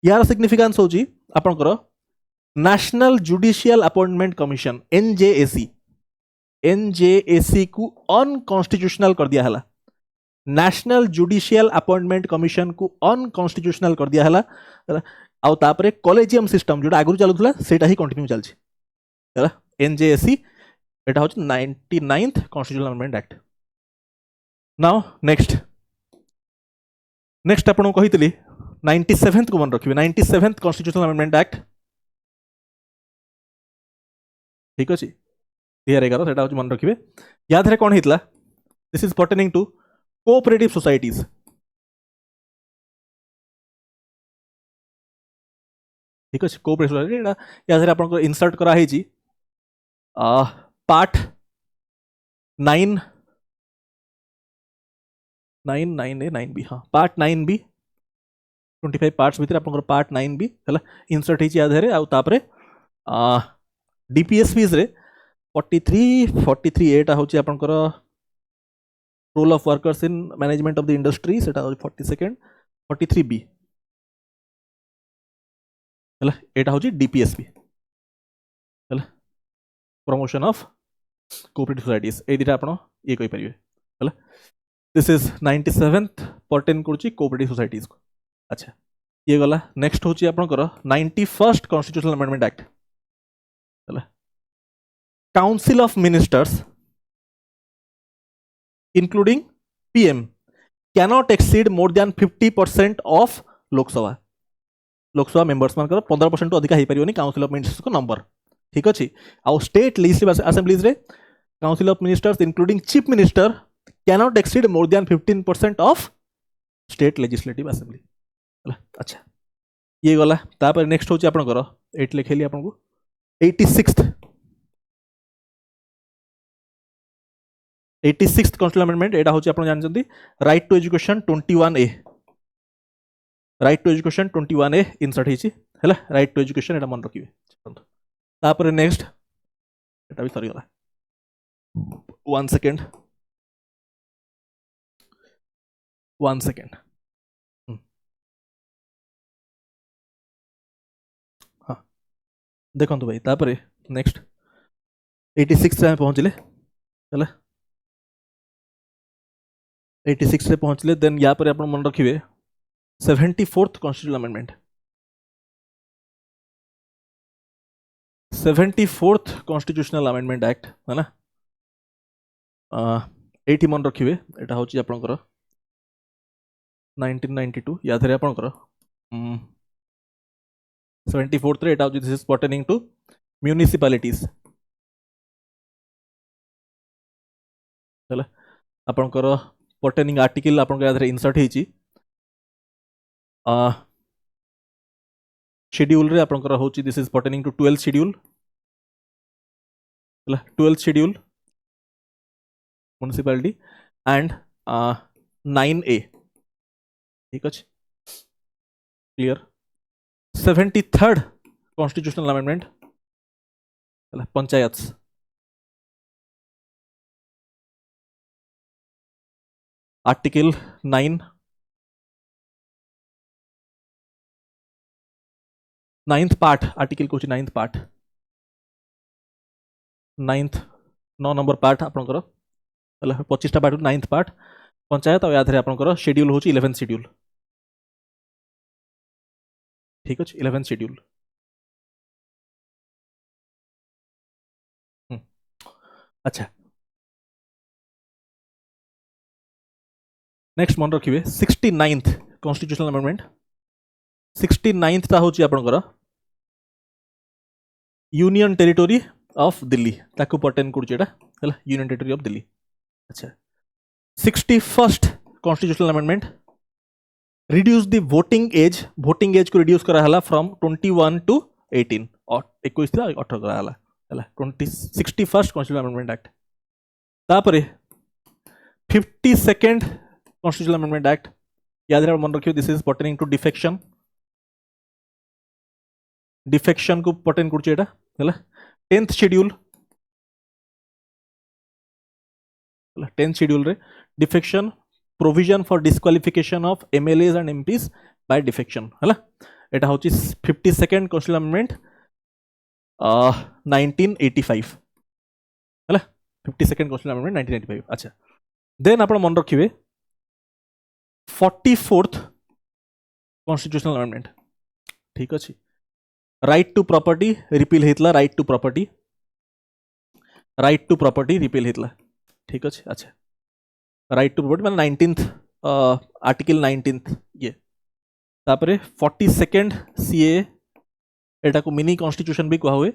यार सिग्निफिकेंस होची आपनकर national judicial appointment commission NJAC को अनकॉन्स्टिट्यूशनल कर दिया हला नेशनल जुडिशियल अपॉइंटमेंट कमीशन को अनकॉन्स्टिट्यूशनल कर दिया हला आउ तापरे कॉलेजियम सिस्टम जोटा आगु चलुथला सेटा ही कंटिन्यू चलछि हला एनजेएसी एटा होछि 99th constitutional amendment act now next आपन कहितली 97th को मन रखिबे 97th कॉन्स्टिट्यूशनल अमेंडमेंट एक्ट ठीक अछि 2011 सेटा होछि मन रखिबे याद रे कोन हितला this is pertaining to cooperative societies ठीक अछि कोऑपरेटिव सोसाइटी एटा याद रे आपन को इंसर्ट करा है जी पार्ट 9 बी हाँ पार्ट 9 बी 25 पार्ट्स भीतर आपन पार्ट 9 बी हला इंसर्ट है याद रे आउ तापरे डीपीएस फीस रे 43 एटा होची आपन role of workers in management of the industry सेटा 42nd 43 बी हला एटा होची डीपीएस बी हला प्रमोशन ऑफ कोऑपरेटिव सोसाइटीज ए दिटा आपन ये कहि परिबे हला दिस इज 97th पर्टेन करची कोऑपरेटिव सोसाइटीज को अच्छा ये गला नेक्स्ट होची आपन 91st कॉन्स्टिट्यूशनल अमेंडमेंट एक्ट हला council of ministers including PM cannot exceed more than 50% of Lok Sabha members मान 15% तो अधिक हो पारियोनी काउंसिल ऑफ मिनिस्टर्स को नंबर ठीक अछि आउ स्टेट लेजिस्लेटिव असेंबलीज रे council of ministers including chief minister cannot exceed more then 15% of state legislative assembly अच्छा ये गला तापर नेक्स्ट होची आपन कर 8 लिखेली आपन को 86th कॉन्स्टिट्यूशनल अमेंडमेंट एटा होची आपन जानचंती right to education 21A right to education 21A insert हिची हैला राइट टू एजुकेशन एटा मन रखिबे तापर नेक्स्ट एटा भी सरी गला 1 सेकंड हाँ देखो भाई तापर नेक्स्ट 86 रे पहुंचले हैला 86 रे पहुंचले देन या पर अपन मन रखिबे 74th constitutional amendment 74th constitutional amendment act है ना एटी मन रखिबे एटा होची आपनकर 1992 याद रे आपनकर 74th रे एटा होची this is pertaining to municipalities हैला आपनकर पर्टेनिंग आर्टिकल आपनकर याद रे इंसर्ट हेची शेड्यूल रे आपनकर होची this is pertaining to 12th schedule हैला 12th schedule municipality and 9A ठीक अच्छे clear 73rd constitutional amendment panchayat article 9 9th part article को 9th part 9th 9 number part आपनकर 25टा पार्ट 9th पार्ट पंचायत और याद आपनकर शेड्यूल होची 11th शेड्यूल ठीक अच्छे 11th शेड्यूल अच्छा नेक्स्ट मन रखिए 69th कॉन्स्टिट्यूशनल अमेंडमेंट 69th ता होची आपनकर यूनियन टेरिटोरी ऑफ दिल्ली ताकू पर्टेन करछ एटा हला यूनियन टेरिटोरी ऑफ दिल्ली अच्छा 61st constitutional amendment reduce the voting age को रिड्यूस करा हला फ्रॉम 21 टू 18 और 21 ला 18 करा हला हला 61st कॉन्स्टिट्यूशनल अमेंडमेंट एक्ट तापरे 52nd कॉन्स्टिट्यूशनल अमेंडमेंट एक्ट याद रहे मन रखियो this is pertaining to defection को पर्टेन करछ एटा हला 10th शेड्यूल 10th शेड्यूल रे defection provision for disqualification of MLAs and MPs by defection हला एटा होची 52nd कॉन्स्टिट्यूशनल अमेंडमेंट 1985 हला 52nd कॉन्स्टिट्यूशनल अमेंडमेंट 1985 अच्छा देन आपण मन रखिबे 44th कॉन्स्टिट्यूशनल अमेंडमेंट ठीक अछि राइट टू प्रॉपर्टी रिपील हेतला राइट टू प्रॉपर्टी रिपील हेतला ठीक अच्छे अच्छा राइट टू प्रॉपर्टी माने 19th आर्टिकल 19th ये तापरे 42nd सीए एटा को मिनी कॉन्स्टिट्यूशन भी कहा हुए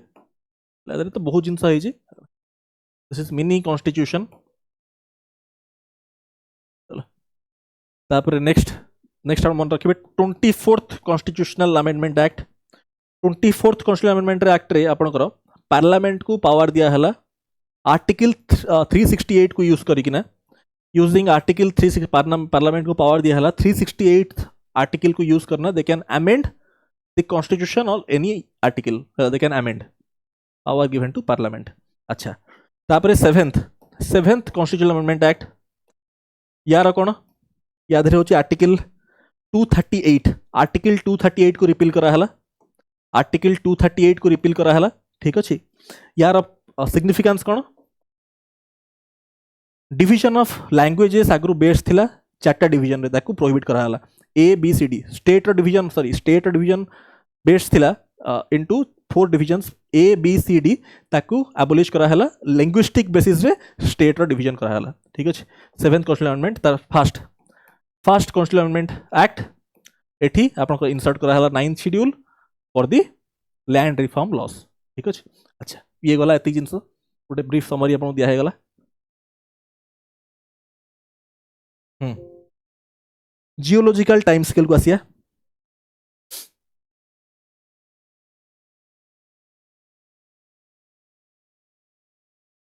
लादरे तो बहुत जिंस है जी दिस इज मिनी कॉन्स्टिट्यूशन तापरे नेक्स्ट हम मन रखिबे 24th constitutional amendment act 24th constitutional amendment act रे आपनकर पार्लियामेंट को पावर दिया हला आर्टिकल 368 को यूज करिकिना यूजिंग आर्टिकल 360 पार्लियामेंट को पावर दिया हला 368 आर्टिकल को यूज करना they can amend the constitution और any article they can amend power given to parliament अच्छा तापरे 7th कॉन्स्टिट्यूशनल अमेंडमेंट एक्ट यार कोन याद रहे होची आर्टिकल 238 को रिपील करा हला आर्टिकल 238 को रिपील करा हला ठीक अछि यार सिग्निफिकेंस कोन डिवीजन ऑफ लैंग्वेजेस आगु बेस थिला चारटा डिवीजन रे ताकू प्रोहिबिट करा हला A B C D state division base थिला into 4 divisions A B C D ताकू एबोलिश करा हला लिंग्विस्टिक बेसिस रे स्टेट रो डिवीजन करा हला ठीक अछि 7th कॉन्स्टिट्यूशनल अमेंडमेंट तार फर्स्ट कॉन्स्टिट्यूशनल अमेंडमेंट एक्ट एठी आपन इंसर्ट करा हला 9th schedule for the land reform laws ठीक अछि अच्छा ये गला एति जिंस गोटे ब्रीफ समरी आपन दिया है गला जियोलॉजिकल टाइम स्केल को आसिया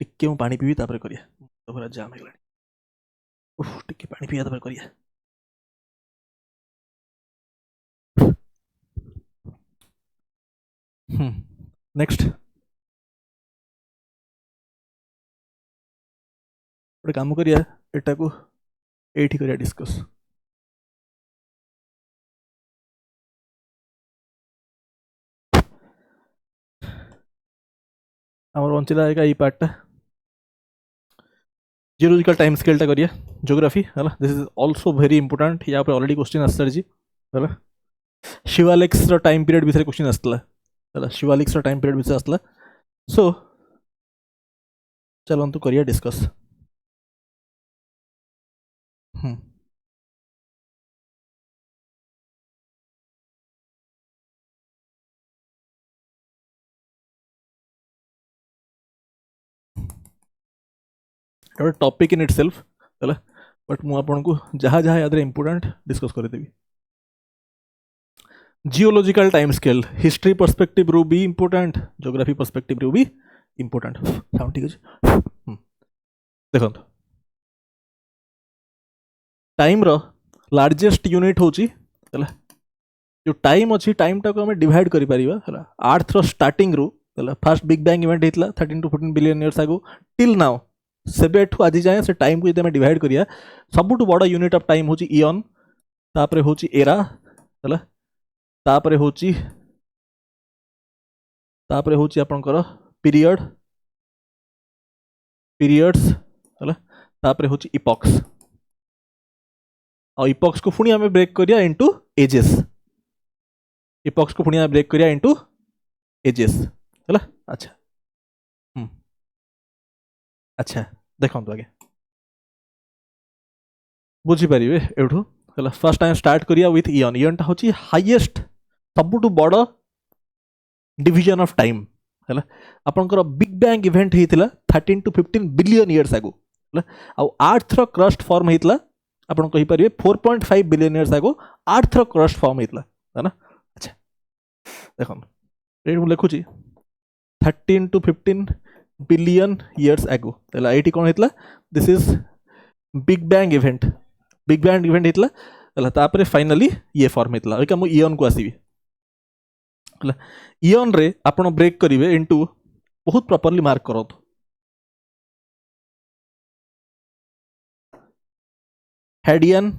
टिके मु पानी पीबी तापर करिया तो पूरा जाम हेगला उफ टिके पानी पिया तापर करिया नेक्स्ट गोटे काम करिया एटा को एठी करिया डिस्कस आमर बंचिला है ये पार्ट जियोलॉजिकल टाइम स्केल टा करिया ज्योग्राफी हला this is also very important या पे ऑलरेडी क्वेश्चन आसर जी हला शिवालिक्स रो टाइम पीरियड विषय क्वेश्चन आस्तला हला शिवालिक्स रो टाइम पीरियड विषय आस्तला सो चलो हम तो करिया डिस्कस टॉपिक इन इटसेल्फ है बट मु आपन को जहाँ जहाँ याद इंपोर्टेंट डिस्कस कर देवी geological time scale history perspective रू भी इंपोर्टेंट ज्योग्राफी पर्सपेक्टिव रू भी इंपोर्टेंट साउंड ठीक है देखो टाइम रो लार्जेस्ट यूनिट होची हला जो टाइम अच्छी टाइम टाक आम डिवाइड कर आर्थ रो स्टार्टिंग रु फर्स्ट बिग बैंग इवेंट होता 13 to 14 बिलियन इयर्स आगो टिल नाउ सेबे ठू आज जाए से टाइम को यदि आम डिवाइड करिया सबुठु बड़ यूनिट ऑफ टाइम होची इयन तापरे होची एरा हला तापरे होची आपनकर पीरियड पीरियड्स हला तापरे होची इपॉक्स और इपॉक्स को पुणी आम ब्रेक करिया इनटू एजेस इपॉक्स को पुणी आम ब्रेक करिया इनटू एजेस हला अच्छा अच्छा देखो आगे बुझी पारिबे एठू हला फर्स्ट टाइम स्टार्ट करिया विथ इयन इयन टा होची हाईएस्ट सबुठु बड़ डिवीजन ऑफ टाइम हला आपनकर बिग बैंग इवेंट हेतिला 13 to 15 बिलियन इयर्स आगो हला आ अर्थ रो क्रस्ट फॉर्म हेतिला आपन कहि पारिबे 4.5 बिलियन इयर्स आगो अर्थ रो क्रस्ट फॉर्म हेतिला है ना अच्छा देखो ए लिखु 13 to 15 बिलियन इयर्स आगो हला एटी कोन हेतिला this is big bang event हेतिला हला तापरे फाइनली ये फॉर्म हेतिला एका मु इयन को आसीबी हला इयन रे आपण ब्रेक करिवे इनटू बहुत प्रॉपर्ली मार्क करत हेडियन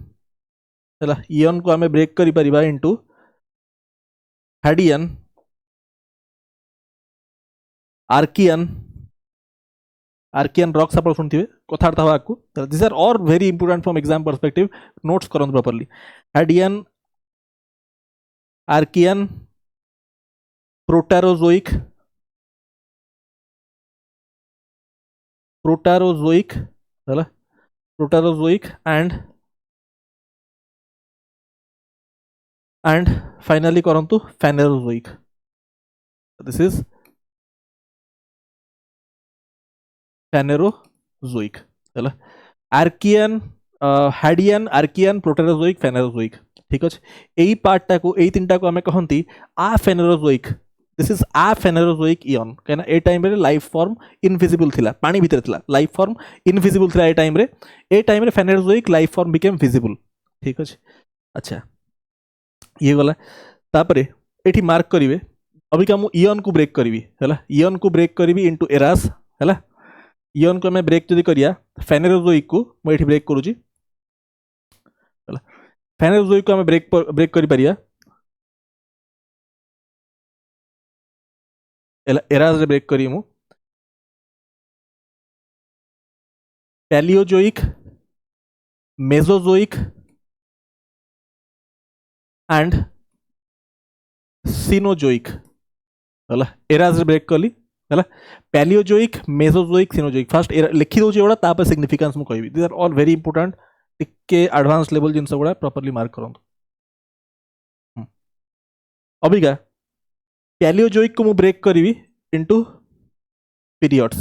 हला इयन को हमें ब्रेक करि परिबा इनटू हेडियन आर्कियन रॉक्स आप शुणुवे कथार्थ हवा को this are all very important from exam perspective notes करन प्रॉपर्ली हेडियन आर्कियन प्रोटेरोजोइक हला प्रोटेरोजोइक एंड फाइनली करंतु फेनेरोजोइक दिस इज फेनेरोजोइक हला Archaean Hadean Archaean Proterozoic Phanerozoic ठीक अच्छे यही पार्टा को यही तीन को आम कहती आ फेनेरोजोइक this is uh Phanerozoic Ian कहीं ए टाइम रे लाइफ फॉर्म इनविजिबल थिला पानी भितर थिला लाइफ फॉर्म इनविजिबल थिला ए टाइम रे फेनेरोजोइक लाइफ फॉर्म बिकेम विजिबल ठीक अच्छे अच्छा ये गला तापरे एठी मार्क करिवे अबिका मु इयन को ब्रेक करी है इयन को ब्रेक करी इंटू एरास है इयन को आम ब्रेक जदि करिया फेनेरोजोइक को मुझे ब्रेक करुँची फेनेरोजोइक को आम ब्रेक करि परिया एरास रे ब्रेक करी मु पैलियोजोइक मेसोजोइक एंड सिनोजोइक है एरास रे ब्रेक कली है पैलियोजोइक मेसोजोइक सिनोजोइक फास्ट लिखी दूसरी एगुड़ा तापर सिग्निफिकेंस मु कहबी this are all very important टिके एडवांस लेवल जिनस गुड़ा प्रॉपर्ली मार्क करंतु अबिका पैलियोजोइक को मु ब्रेक करी इनटू पीरियड्स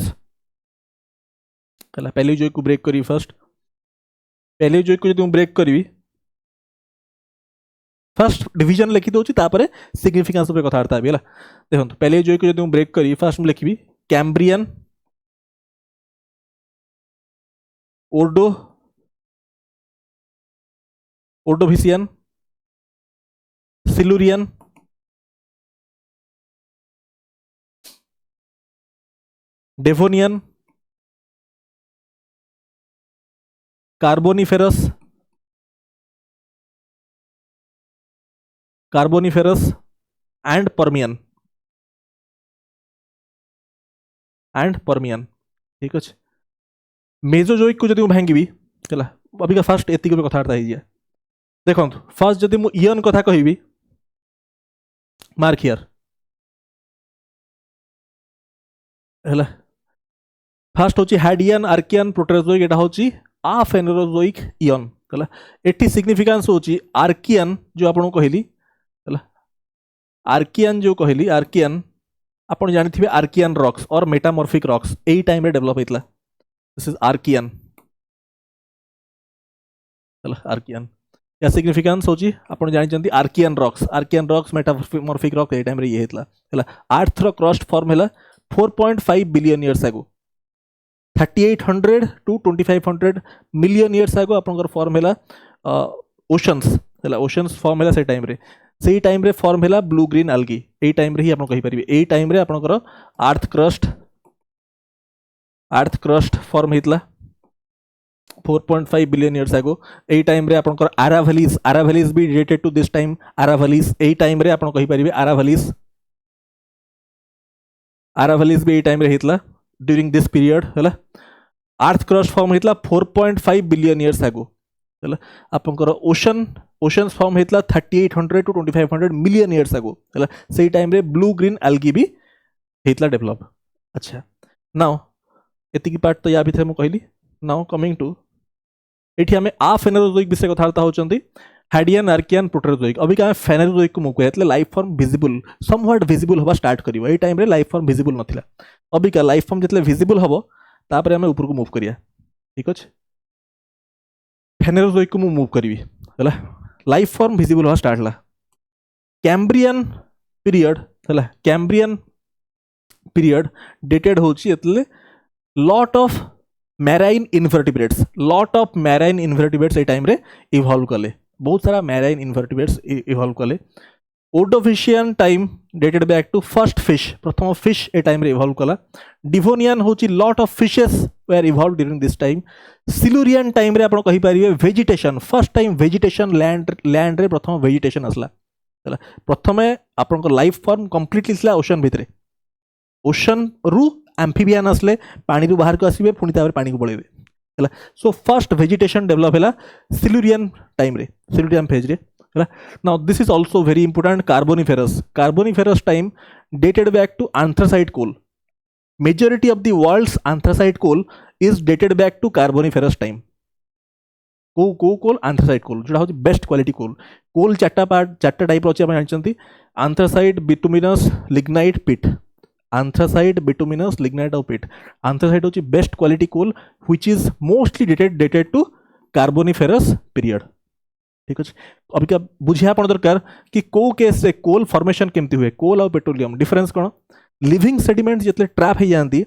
है पैलियोजोइक को ब्रेक करी फर्स्ट पैलियोजोइक को जब मु ब्रेक करी फर्स्ट डिवीजन लिखी दूसरी तापर सिग्निफिकेंस उपर कथबार्ता है देखो पैलियोजोइक को जब ब्रेक करी फर्स्ट मुझे लिखी Cambrian Ordovician Silurian Devonian Carboniferous and Permian ठीक अच्छे मेसोजोइक को जब भांगी है अबिका फास्ट एतिक कथबार्ता है देखो फास्ट जदि मु इयन कथा कहबी मार्क हियर है फास्ट होची हेडियन आर्कियन प्रोटेरोजोइक एटा होची आ फेनेरोजोइक इयन है एटी सिग्निफिकेंस होची आर्कियन जो आपन कहली आर्कियन जो कहली आर्कियन आपन जानिथिबे आर्कियन रॉक्स और मेटामॉर्फिक रॉक्स एई टाइम रे डेवलप हेतला दिस इज आर्कियन आर्कियन या सिग्निफिकेंस होची आपन जानिचंती आर्कियन रॉक्स मेटामॉर्फिक रॉक एई टाइम रे ये हेतला अर्थ रो क्रस्ट फॉर्म हैला 4.5 बिलियन इयर्स आगो 3800 to 2500 मिलियन इयर्स आगो आपनकर फॉर्म हैला ओशन्स है ओशन्स फॉर्म है से टाइम रे फॉर्म है ब्लू ग्रीन आल्गी ए टाइम रे ही आप कहि परिबे ए टाइम रे आपनकर अर्थ क्रस्ट फॉर्म हेतला 4.5 बिलियन इयर्स ago ए टाइम रे आपनकर आरावलीज भी related to this time Aravallis ए टाइम रे आपन कहि परिबे आरावलीज भी ए टाइम रे हेतला ड्यूरिंग दिस पीरियड है अर्थ क्रस्ट फॉर्म हेतला 4.5 बिलियन इयर्स ago है आपनकर ओशन्स फॉर्म हेतला 3800 टू 2500 मिलियन इयर्स ago है से टाइम रे ब्लू ग्रीन एल्गी भी हेतला डेवलप। अच्छा नाउ एतिकी पार्ट तो या भितर मु कहली नाउ कमिंग टू एठी हमें आ फेनेरोजोइक विषय कथार्ता होचंदी हाइडियन आर्कियन प्रोटेरोजोइक अभी का फेनेरोजोइक को मुक हेतले life form visible somewhat visible होबा स्टार्ट करिवो ए टाइम रे लाइफ फॉर्म विजिबल नथिला अभी का लाइफ फॉर्म जतले विजिबल हबो तापर हमें ऊपर को मूव करिया ठीक अछि फेनेरोजोइक को मु मूव करिवि हला लाइफ फॉर्म विजिबल होबा स्टार्ट ला कैम्ब्रियन पीरियड हला कैम्ब्रियन पीरियड डेटेड होची एतले लॉट ऑफ मैराइन इन्वर्टिब्रेट्स ए टाइम रे इवॉल्व कले बहुत सारा मैराइन इन्वर्टिब्रेट्स इवॉल्व कले Ordovician time dated back to first fish प्रथम फिश ए टाइम रे इवॉल्व कला डिवोनियन होची lot of fishes were evolve during this time Silurian time रे आपण कहि परिबे vegetation first time vegetation land रे प्रथम वेजिटेशन असला प्रथमे आपण को लाइफ फॉर्म कंप्लीटली इसला ओशन भितरे ओशन रु एम्फिबियन असले पानी रु बाहर को आसीबे पुनी तापर पानी को पळेबे हला सो फर्स्ट वेजिटेशन डेवलप हला सिलुरियन टाइम रे सिलुरियन फेज रे हला now this is also very important Carboniferous time dated back to anthracite coal majority of the world's anthracite coal is dated back to Carboniferous time को coal anthracite coal जोड़ा होची best quality coal चारटा type अछि आपण जानचंती anthracite bituminous lignite peat anthracite bituminous lignite और pit anthracite होची best quality coal which is mostly dated to Carboniferous period ठीक अछि अभी का बुझिया आपण दरकार कि को केस से कोल फॉर्मेशन केमती हुए कोल और पेट्रोलियम डिफरेंस कोन लिविंग सेडिमेंट्स जतले ट्रैप हे जानती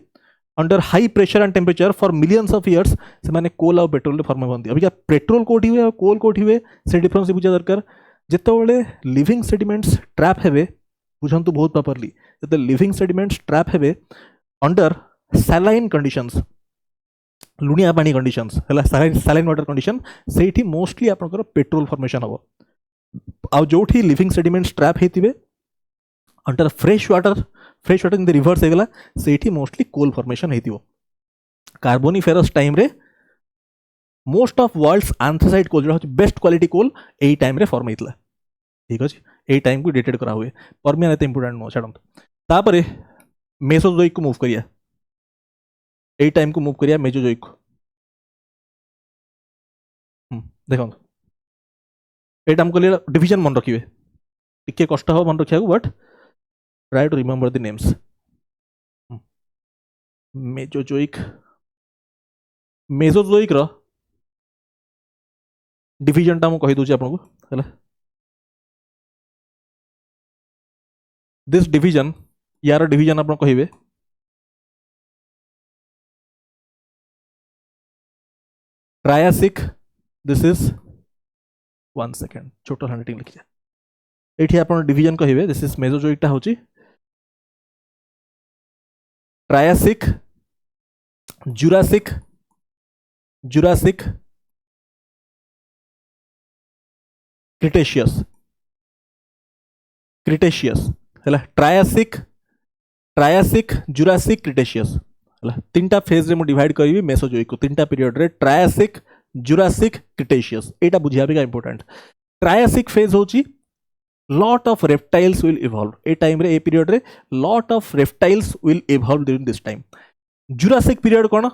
under high pressure and temperature for millions of years से माने कोल और पेट्रोल फॉर्म होंदी अभी का पेट्रोल कोठी हुए और कोल कोठी हुए से डिफरेंस बुझिया दरकार जेतेबेले लिविंग सेडिमेंट्स ट्रैप हेबे बुझंतु बहुत प्रॉपर्ली जते लिविंग सेडिमेंट्स ट्रैप हेबे अंडर सैलाइन कंडीशंस लुणिया पानी कंडीशंस हला सैलाइन वाटर कंडीशन सेठी मोस्टली आपनकर पेट्रोल फॉर्मेशन हबो आ जोठी लिविंग सेडिमेंट्स ट्रैप हेतिबे under fresh water in the rivers हेगला सेठी मोस्टली कोल फॉर्मेशन हेतिबो कार्बोनिफेरस टाइम रे most of world's anthracite coal जो बेस्ट क्वालिटी कोल एई टाइम रे फॉर्म हेतला ठीक अछि ए टाइम को डेटेड करा हुए पर्मियन एते इंपोर्टेंट नो छाडम तापरे मेसोजोइक को मूव करिया ए टाइम को मूव करिया मेसोजोइक को देखो एटा हमको डिवीजन मन रखिबे टिके कष्ट हो मन रखिया but try to remember the names Mesozoic रो डिवीजन टा मु कहि दोची आपन को हला दिस डिवीजन यार डिवीजन आप कहे ट्रायासिक दिस इज 1 सेकेंड छोटा हैंडराइटिंग लिखिए एठी आप डिवीजन कहे दिस इज मेसोजोइकटा होची ट्रायासिक जुरासिक क्रिटेशियस है ट्रायासिक जुरासिक क्रिटेशियस है तीनटा फेज रे मु डिवाइड करी मेसोजोइक को तीनटा पीरियड रे ट्रायासिक जुरासिक क्रिटेशियस एटा बुझिया भी इंपोर्टेंट ट्रायासिक फेज होची lot of reptiles will evolve A time रे ए पीरियड रे lot of reptiles will evolve during this time Jurassic period cone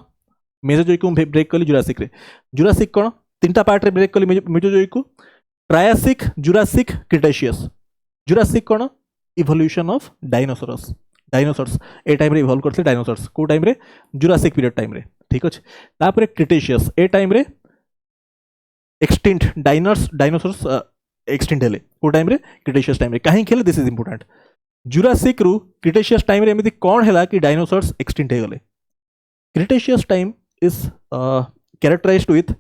Mesozoic को ब्रेक कली जुरासिक कोन तीनटा पार्ट रे ब्रेक कली मेसोजोइक को Triassic Jurassic Cretaceous Jurassic cone evolution of dinosaurs A time रे evolve करथे डायनासोर्स को टाइम रे जुरासिक पीरियड टाइम रे ठीक अछि तापर क्रिटेशियस ए टाइम रे एक्सटिंक्ट डायनासोर्स एक्सटिंक्ट हेले को टाइम रे क्रिटेशियस टाइम रे काहे खेले दिस इज इंपोर्टेंट जुरासिक रु क्रिटेशियस टाइम रे एमिति कोन हैला कि डायनासोर्स एक्सटिंक्ट हे गले Cretaceous time is characterized with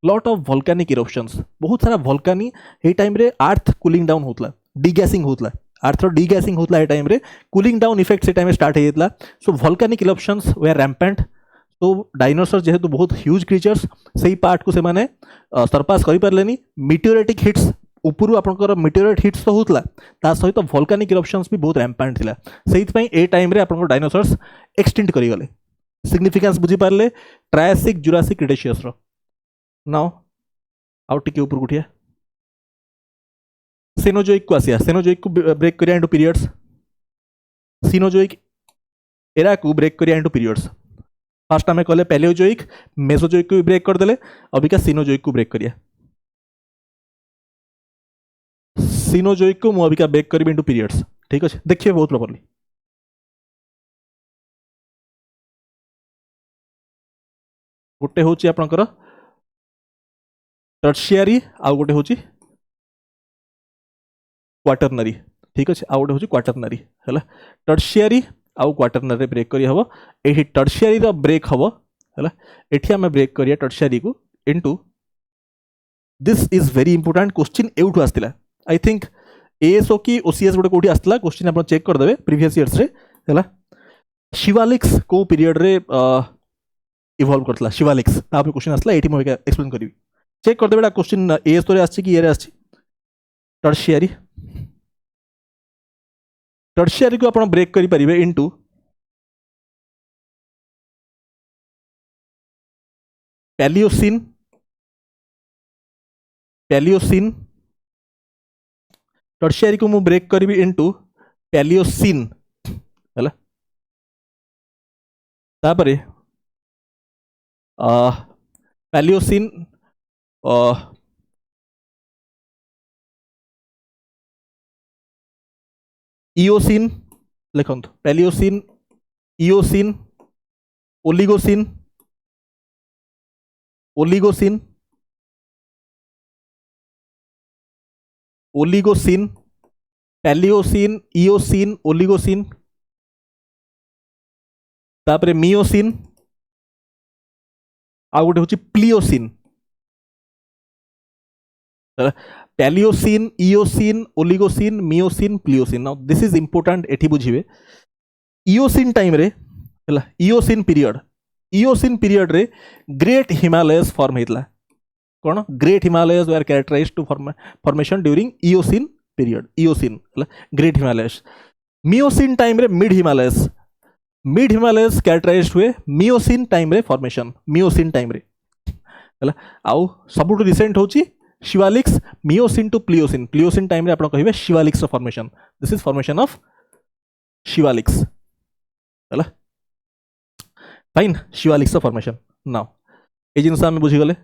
lot of volcanic eruptions, बहुत सारा वोल्कानी ए टाइम रे अर्थ कूलिंग डाउन होतला, डिगैसिंग होतला, अर्थ डिगैसिंग होतला ए टाइम रे, कूलिंग डाउन इफेक्ट से टाइम स्टार्ट हेतला. So volcanic eruptions were rampant. तो डायनासोर जेहेतु बहुत ह्यूज क्रिएचर्स सही पार्ट को से माने सरपास करि परलेनी. मिटियोरेटिक हिट्स उपरु आपनकर मिटियोरेट हिट्स तो होतला, ता सहित वोल्केनिक इरप्शंस भी बहुत रैम्पेंट थिला. सहित पई ए टाइम रे आपनकर डायनासोर्स एक्सटिंक्ट करि गले. सिग्निफिकेंस बुझी पारले ट्रायसिक जुरासिक क्रिटेशियस रो. नाउ आउ टिके ऊपर उठिया सेनोजोइक को आसिया. सेनोजोइक को ब्रेक करिया इनटू पीरियड्स. सिनोजोइक एरा को ब्रेक करिया इनटू पीरियड्स. फर्स्ट आम कहले पैलियोजोइक, मेसोजोइक को ब्रेक कर देले, अबिका सिनोजोइक को ब्रेक करिया. सिनोजोइक को मु अबिका ब्रेक करी इनटू पीरियड्स. ठीक अच्छे, देखिए बहुत प्रॉपर्ली. गोटे होची आपनकर टर्शियरी, आउ गोटे होची क्वाटरनरी. ठीक अच्छे, आउ गोटे होची क्वाटरनरी हैला. टर्शियरी आउ क्वाटरनरी ब्रेक करी हबो. एही टर्शियरी रो ब्रेक हबो हैला. एठी हम ब्रेक करिया टर्शियरी को into. This is very important question एउठु आस्तिला. आई थिंक एएसओ की ओसीएस गोटे कोठी आस्तिला क्वेश्चन, आपण चेक कर देबे प्रीवियस इयर्स रे हैला. शिवालिक्स को पीरियड रे इवॉल्व करतला. शिवालिक्स ता पे क्वेश्चन आस्तिला, एठी मोय एक्सप्लेन करबी. चेक कर देबे क्वेश्चन एएसओ रे आछि कि एरे आछि. टर्शियरी, टर्शियरी को आपण ब्रेक करि परिबे इनटू पैलियोसिन. पैलियोसिन टर्शियरी को मु ब्रेक करी इनटू पैलियोसिन हैला. तापरे पैलियोसिन इओसिन लिखंतु. Paleocene, Eocene, Oligocene, Oligocene, Oligocene, Paleocene, Eocene, Oligocene, तापरे मियोसिन, आ गोटे होची Pliocene. Paleocene, Eocene, Oligocene, Miocene, Pliocene. Now this is important, एठी बुझिबे. इओसिन टाइम रे हैला, इओसिन पीरियड रे ग्रेट हिमालयस फॉर्म हेतला. कोन great Himalayas were characterized to formation during Eocene period. Eocene हैला, ग्रेट हिमालयस. मियोसिन टाइम रे मिड हिमालयस कैरेक्टराइज्ड हुए मियोसिन टाइम रे फॉर्मेशन. मियोसिन टाइम रे हैला. आउ सबुठ रिसेंट होची Shivaliks. Miocene to Pliocene, Pliocene time रे आपण कहिबे शिवालिक्स रो formation. This is formation of Shivaliks हैला. फाइन, शिवालिक्स रो फॉर्मेशन. नाउ ए जिनस हम बुझी गले.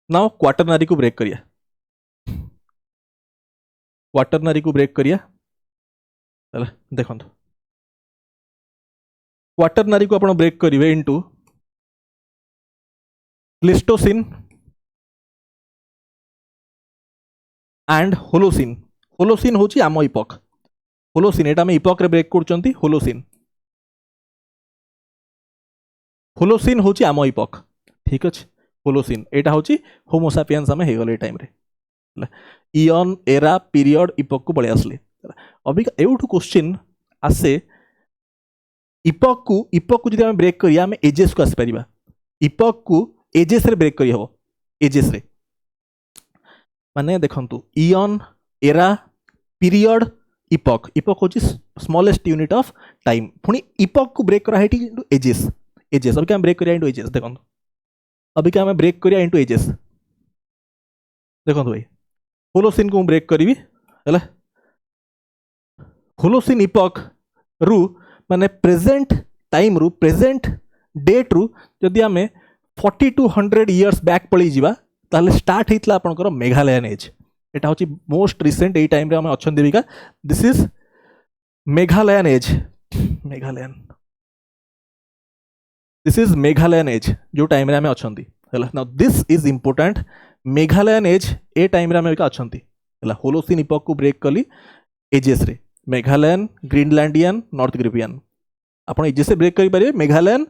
नाउ क्वाटरनरी को ब्रेक करिया. क्वाटरनरी को ब्रेक करिया हैला. देखंतु क्वाटरनरी को आपण ब्रेक करिवे into Pleistocene and Holocene. Holocene होची आम इपॉक. होलोसिन एटा में इपॉक रे ब्रेक करचंती. होलोसिन, होलोसिन होची आम इपॉक. ठीक अछि. होलोसिन एटा होची होमोसापियंस हमें हे गले टाइम रे. इयन, एरा, पीरियड, इपॉक को बळे आसले. अभी एउठु क्वेश्चन आसे इपॉक को जदि हम ब्रेक करिया हम एजेस को आसी परिबा. इपॉक को एजेस रे ब्रेक करि हबो. एजेस रे माने देखंतु Ian, era, period, epoch. Epoch होची स्मॉलेस्ट यूनिट ऑफ टाइम. पुनी इपॉक को ब्रेक करा हेटी इनटू एजेस. एजेस अभी क्या हम ब्रेक करिया इनटू एजेस. देखंतु अभी क्या हम ब्रेक करिया इनटू एजेस. देखंतु भाई होलोसिन को ब्रेक करिवि हैला. होलोसिन इपॉक रु माने प्रेजेंट टाइम रु, प्रेजेंट डेट रु जदि आमे 40 to 100 इयर्स बैक पळी जिबा ताले स्टार्ट हेतला आपनकर मेघालयन एज. एटा होची मोस्ट रिसेंट ए टाइम रे हम अछन देविका. This is Meghalayan age. Meghalayan, this is Meghalayan age जो टाइम रे हम अछंती हैला. Now this is important. Meghalayan age ए टाइम रे हम अछंती हैला. होलोसिन इपॉक को ब्रेक कली एजेस रे. Meghalayan, Greenlandian, north European. आपण एजेस से ब्रेक करि परिबे. मेघालयन,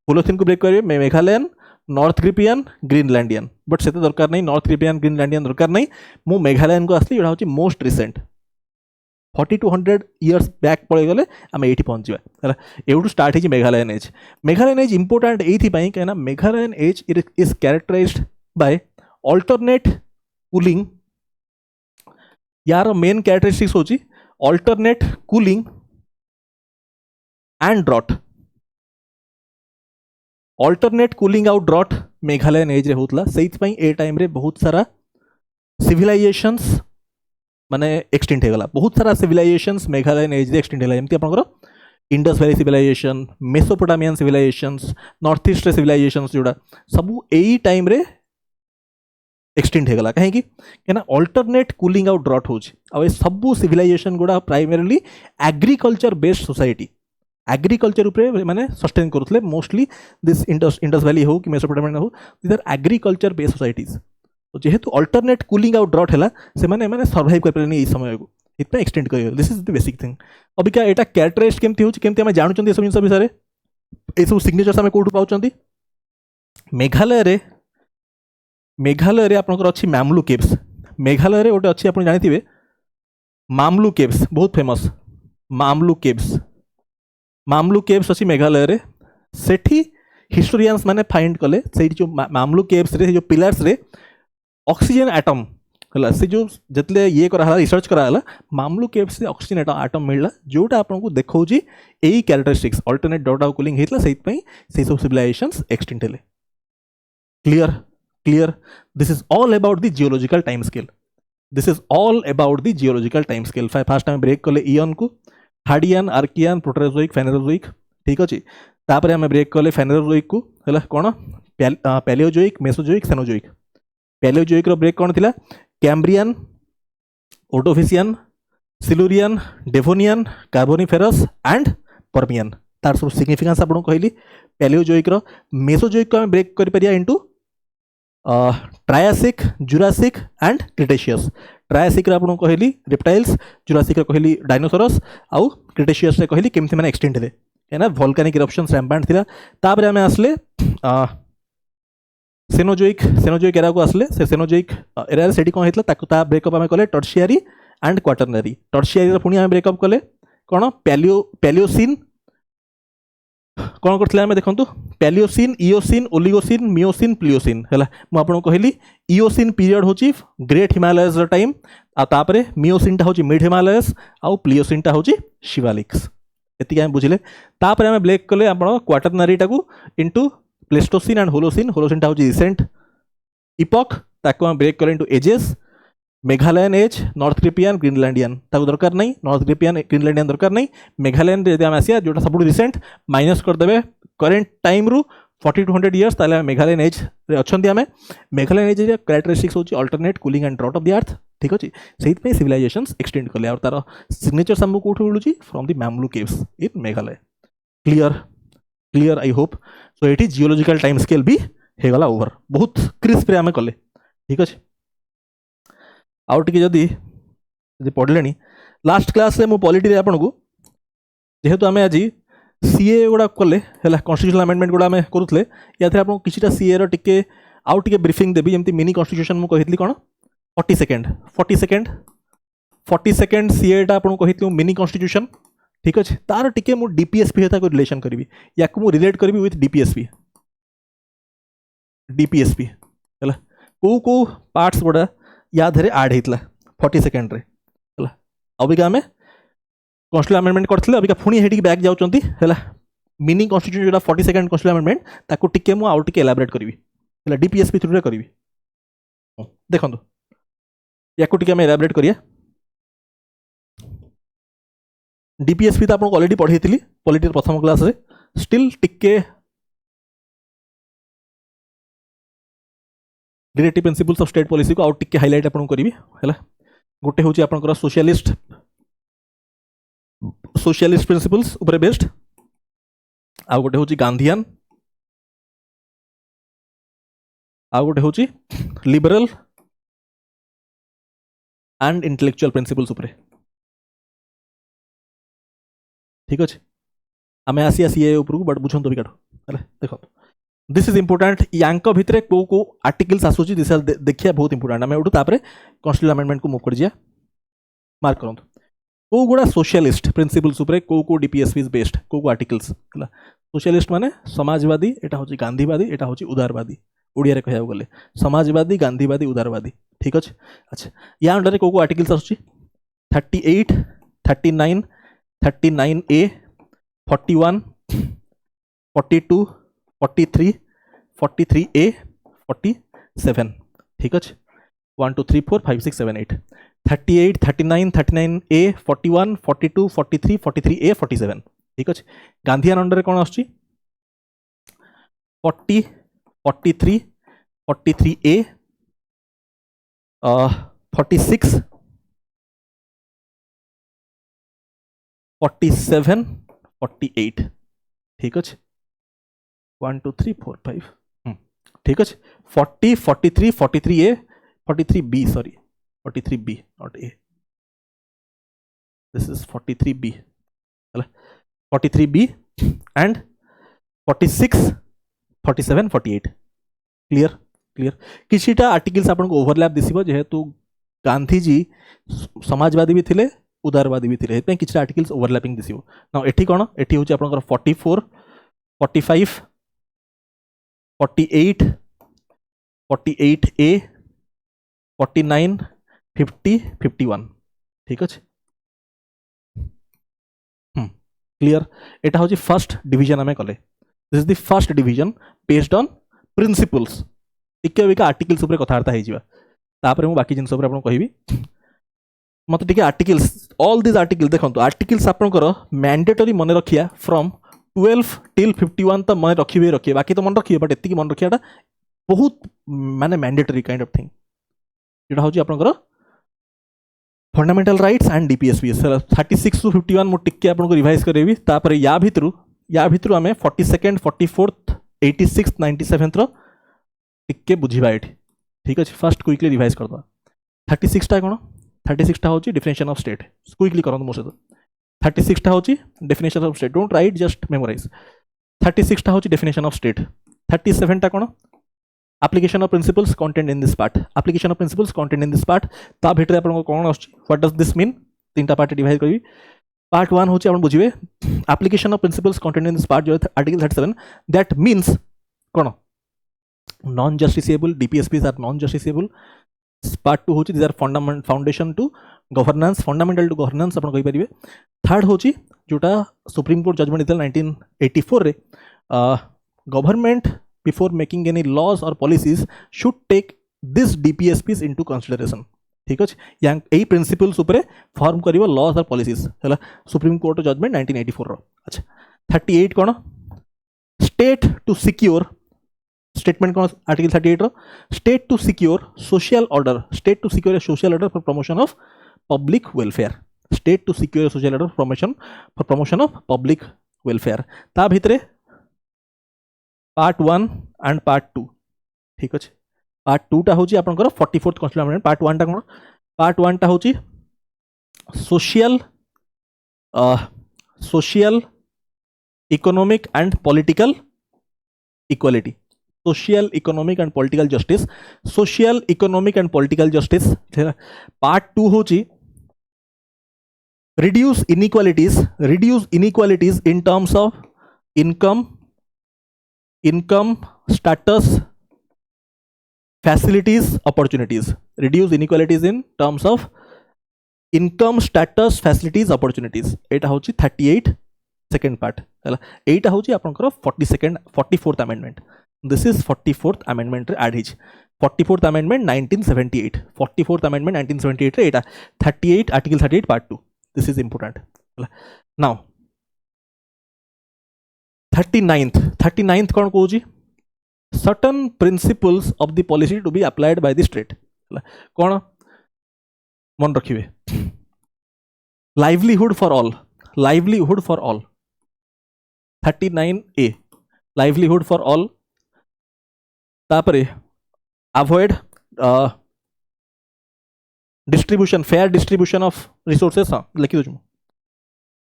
होलोसिन को ब्रेक करिवे Meghalayan, Northgrippian Greenlandian but से दरकार नहीं नॉर्थ ग्रिपियन ग्रीनलैंडियन दरकार नहीं मु मेघालयन को आसली जोड़ा हूँ most recent 40 to 100 years back पड़े गले आम ये पहुँचा है एवटू स्टार्ट हो मेघालयन एज इंपोर्टाट ये कहीं Meghalayan age is characterized by alternate cooling यार मेन कैरेक्टरिस्टिक्स होची alternate cooling and drought alternate cooling out drought Meghalayan age रे होतला सेइथपई ए टाइम रे बहुत सारा सिविलाइजेशंस माने एक्सटिंक्ट हो गला बहुत सारा सिविलाइजेशंस मेघालयन एज रे एक्सटिंक्ट होला एमती आपनकर Indus valley civilisation Mesopotamian civilisations north east civilisations जोड़ा सब एई टाइम रे एक्सटिंक्ट हो गला कहीं अल्टरनेट कूलिंग आउट ड्रॉट हो सब सिविलाइजेशन गुड़ा primarily agriculture based society agriculture उपरे माने सस्टेन करुले मोस्टली दिस इंडस वैली हो कि मेसोपोटामियन हो this are agriculture based societies तो जेहेतु अल्टरनेट कूलिंग आउट ड्रॉट है से माने सर्वाइव कर पारे समय को इतना एक्सटेंड कर this is the basic thing Abika Etah characterised केमती हो केमती आमे जानुचंदी सब जिंस विषय रे ए सब सिग्नेचर्स आमे कोठु पाउचंदी मेघालय रे आपनकर अछि मामलू केव्स मेघालय रे ओटे अछि आपन जानिथिबे मामलू केव्स बहुत फेमस मामलू केव्स अछि मेघालय रे सेठी हिस्टोरियंस माने फाइंड कले से जो मामलू केव्स रे जो पिलर्स रे ऑक्सीजन एटम हला से जो जतले ये करा रिसर्च करा हला मामलू केव्स से ऑक्सीजन एटम मिलला जोटा आपन को देखौजी एई कैरेक्टरिस्टिक्स अल्टरनेट डॉट आउट कूलिंग हेतला सेइत पई से सब सिविलाइजेशंस एक्सटिंक्ट हेले clear this is all about the geological time scale first time break कले इयन को हार्डियन आर्कियन प्रोटेरोजोइक फेनेरोजोइक ठीक अछि तापर हम ब्रेक कले फेनेरोजोइक को हला कोन पैलियोजोइक मेसोजोइक सेनोजोइक पैलियोजोइक रो ब्रेक कोन थिला Cambrian Ordovician Silurian Devonian Carboniferous and Permian तार सब सिग्निफिकेंस आपन कहली पैलियोजोइक रो मेसोजोइक को हम ब्रेक कर परिया into Triassic Jurassic and Cretaceous Triassic आपन कहली रेप्टाइल्स जुरासिक कहली डायनोसोरस आउ क्रिटेशियस कहली केमथि माने एक्सटिंक्ट हेले है ना वोल्केनिक इरप्शंस रैम्पेंट थिला तापर आमे आसले सेनोजोइक एरा को आसले से सेनोजोइक एरा सेठी कोन हेतला ताकु ता ब्रेकअप आमे कले टर्शियरी एंड क्वाटरनरी टर्शियरी रे पुनी आमे ब्रेकअप कले कोन पैलियोसिन कौन करथिले आमे देखंतु पैलियोसिन इओसिन ओलिगोसिन मियोसिन प्लियोसिन हैला मु आपन कहली इओसिन पीरियड होची ग्रेट हिमालयस टाइम आ तापरे मियोसिन टा होची मिड हिमालयस आ प्लियोसिन टा होची शिवालिक्स एति आमे बुझिले तापरे आमे ब्रेक कले आपन क्वाटरनरी टाकू इनटू प्लेस्टोसिन एंड होलोसिन टा होची रिसेंट इपॉक ताकू आमे ब्रेक कले into ages Meghalayan age Northgrippian Greenlandian ताकू दरकार नहीं नॉर्थ ग्रिपियन ग्रीनलैंडियन दरकार नहीं मेघालयन रे आम आसिया जोटा सब रिसेंट माइनस कर देबे करेंट टाइम रु 40 to 100 इयर्स ताले मेघालयन एज रे अछंती आमे मेघालयन एज रे कैरेक्टरिस्टिक्स होची alternate cooling and drought of the earth ठीक अछि सेहित पे सिविलाइजेशंस एक्सटेंड करले और तार सिग्नेचर हमको कोठु मिलुची from the Mawmluh caves in Meghalaya clear I hope so एटी जियोलॉजिकल टाइम स्केल भी हे गला ओवर बहुत क्रिस्प रे आमे कले ठीक अछि आउ टिके जदि पढ़ले लास्ट क्लास मु पॉलिटी आपन को जेहेतु आम आज सीए गुड़ा कले है कन्स्टिट्यूशनल अमेंडमेंट गुड़ा आम करूँ या आपको किसी सीए टिके आउ टिके ब्रीफिंग देवी जमी मिनी कन्स्टिट्यूशन मुझे कही कौन 40 सेकेंड सीए टा आपको कही मिनी कन्स्टिट्यूशन ठीक अच्छे तार टिके मु डीपीएसपी सहित रिलेशन करी या रिलेट करी विथ डीपीएसपी है कौ पार्ट्स गुड़ा या धरे आड होता 40 सेकेंड रे है अबिका आम कन्स्टिट्यूशनल अमेंडमेंट करथिले अबिका पुणी हेटिक बैक जाउचंती है मिनी कन्स्टिट्यूशन जोटा 40 सेकेंड कन्स्टिट्यूशनल अमेंडमेंट ताकू टिके मु आउ टिके एलाबोरेट करी है डीपीएसपी थ्रू रे करी देखो या टिके आम एलाबोरेट करिया डीपीएसपी तो आपको ऑलरेडी पढ़ी थी पॉलिटी प्रथम क्लास रे स्टिल टिके directive principles of state policy को आउ टिके हाईलाइट आपन करी है गोटे हूँ आपनकर सोशलिस्ट प्रिंसिपल्स ऊपर बेस्ड आउ गोटे हूँ गांधीयन आउ गोटे हूँ लिबरल एंड इंटेलेक्चुअल प्रिंसिपल्स ऊपर ठीक अच्छे आम आसी सीए ऊपर को बट बुझंतु भी काटो है देखो दिस इज इंपोर्टेंट यांक भितर को आर्टिकल्स आसूची दिस देखिया बहुत इंपोर्टेंट आम एठू तापर कॉन्स्टिट्यूशन अमेंडमेंट को मूव कर दिया मार्क करंतु को गुड़ा सोशलिस्ट प्रिंसिपल्स उपरे को डीपीएसपी इज बेस्ड को आर्टिकल्स हला सोशलिस्ट माने समाजवादी एटा होची गांधीवादी एटा होची उदारवादी ओडिया रे कहया गले समाजवादी गांधीवादी उदारवादी ठीक अछि अच्छा या अंडर रे को आर्टिकल्स आसूची 38 39 39A 41 42 43 43A 47 ठीक अछि 1 2 3 4 5 6 7 8 38 39 39A 41 42 43 43A 47 ठीक अछि गांधीयान अंडर कोन आछी 40 43 43A 46 47 48 ठीक अछि 1 2 3 4 5 ठीक अछि 40 43 43A 43B sorry 43B not A this is 43B 43B and 46 47 48 clear clear किछिटा articles आपन को ओवरलैप दिसिबो जेहेतु गांधी जी समाजवादी भी थिले उदारवादी भी थिले एतै किछिटा आर्टिकल्स ओवरलैपिंग दिसिबो नाउ एठी कोन एठी होची आपन 44 45 48 48A 49 50 51 ठीक अछि क्लियर एटा होची फर्स्ट डिवीजन हमें कले this is the first division based on principles टिके बिका आर्टिकल्स ऊपर कथार्ता हे जिवा तापर मु बाकी जिंस ऊपर आपन कहिबी मत टिके आर्टिकल्स ऑल दिस आर्टिकल देखंतु आर्टिकल्स आपन करो मैंडेटरी मन रखिया फ्रॉम 12 टिल 51 त मन रखिबे बाकी तो मन रखिबे बट एतिकी मन रखियाटा बहुत माने मैंडेटरी काइंड ऑफ थिंग जेटा होची आपन करो fundamental rights and DPSP 36 to 51 मु टिके आपन को रिवाइज करेबी तापर या भितरु हमें 42nd 44th 86th 97th रो टिके बुझिबा एठी ठीक अछि फर्स्ट क्विकली रिवाइज कर दो 36 टा कोन 36 टा होची डेफिनेशन ऑफ स्टेट क्विकली करन मो से 36 टा होची definition of state don't write just memorise 36 टा होची डेफिनेशन ऑफ स्टेट 37 टा कोन application of principles contained in this part application of principles contained in this part ता भितर आपन को कोन आछि व्हाट डज दिस मीन तीनटा पार्ट डिवाइड करबी पार्ट 1 होची आपन बुझिबे application of principles contained in this part जो article 37 that means cone non justiciable dpsps are non justiciable part 2 होची these are foundation to governance fundamental to governance आपन कहि परिबे third होची जोटा सुप्रीम कोर्ट जजमेंट इतल 1984 रे government before making any laws or policies should take this DPSPs into consideration ठीक अछि yang एई प्रिंसिपल्स ऊपर फॉर्म करिवो लॉस और पॉलिसीज हला सुप्रीम कोर्ट जजमेंट 1984 रो अच्छा 38 कोन स्टेट टू सिक्योर स्टेटमेंट कोन आर्टिकल 38 रो state to secure social order state to secure social order for promotion of public welfare state to secure social order for promotion of public welfare ता भितरे part 1 and part 2 ठीक अछि part 2 टा होची आपनकर 44th constitution amendment part 1 टा कोन part 1 टा होची social economic and political equality social economic and political justice social economic and political justice part 2 होची reduce inequalities in terms of income status facilities opportunities reduce inequalities in terms of income status facilities opportunities एटा होची 38 second part हला एटा होची आपनकर 44th amendment this is 44th amendment रे add hitch 44th amendment 1978 44th amendment 1978 रे एटा 38 article 38 part 2 this is important हला now 39th कौन कहूँ certain principles of the policy to be applied by the state कौन मन रखिए livelihood for all 39A livelihood for all तापरे avoid fair distribution of resources हाँ लिखी दो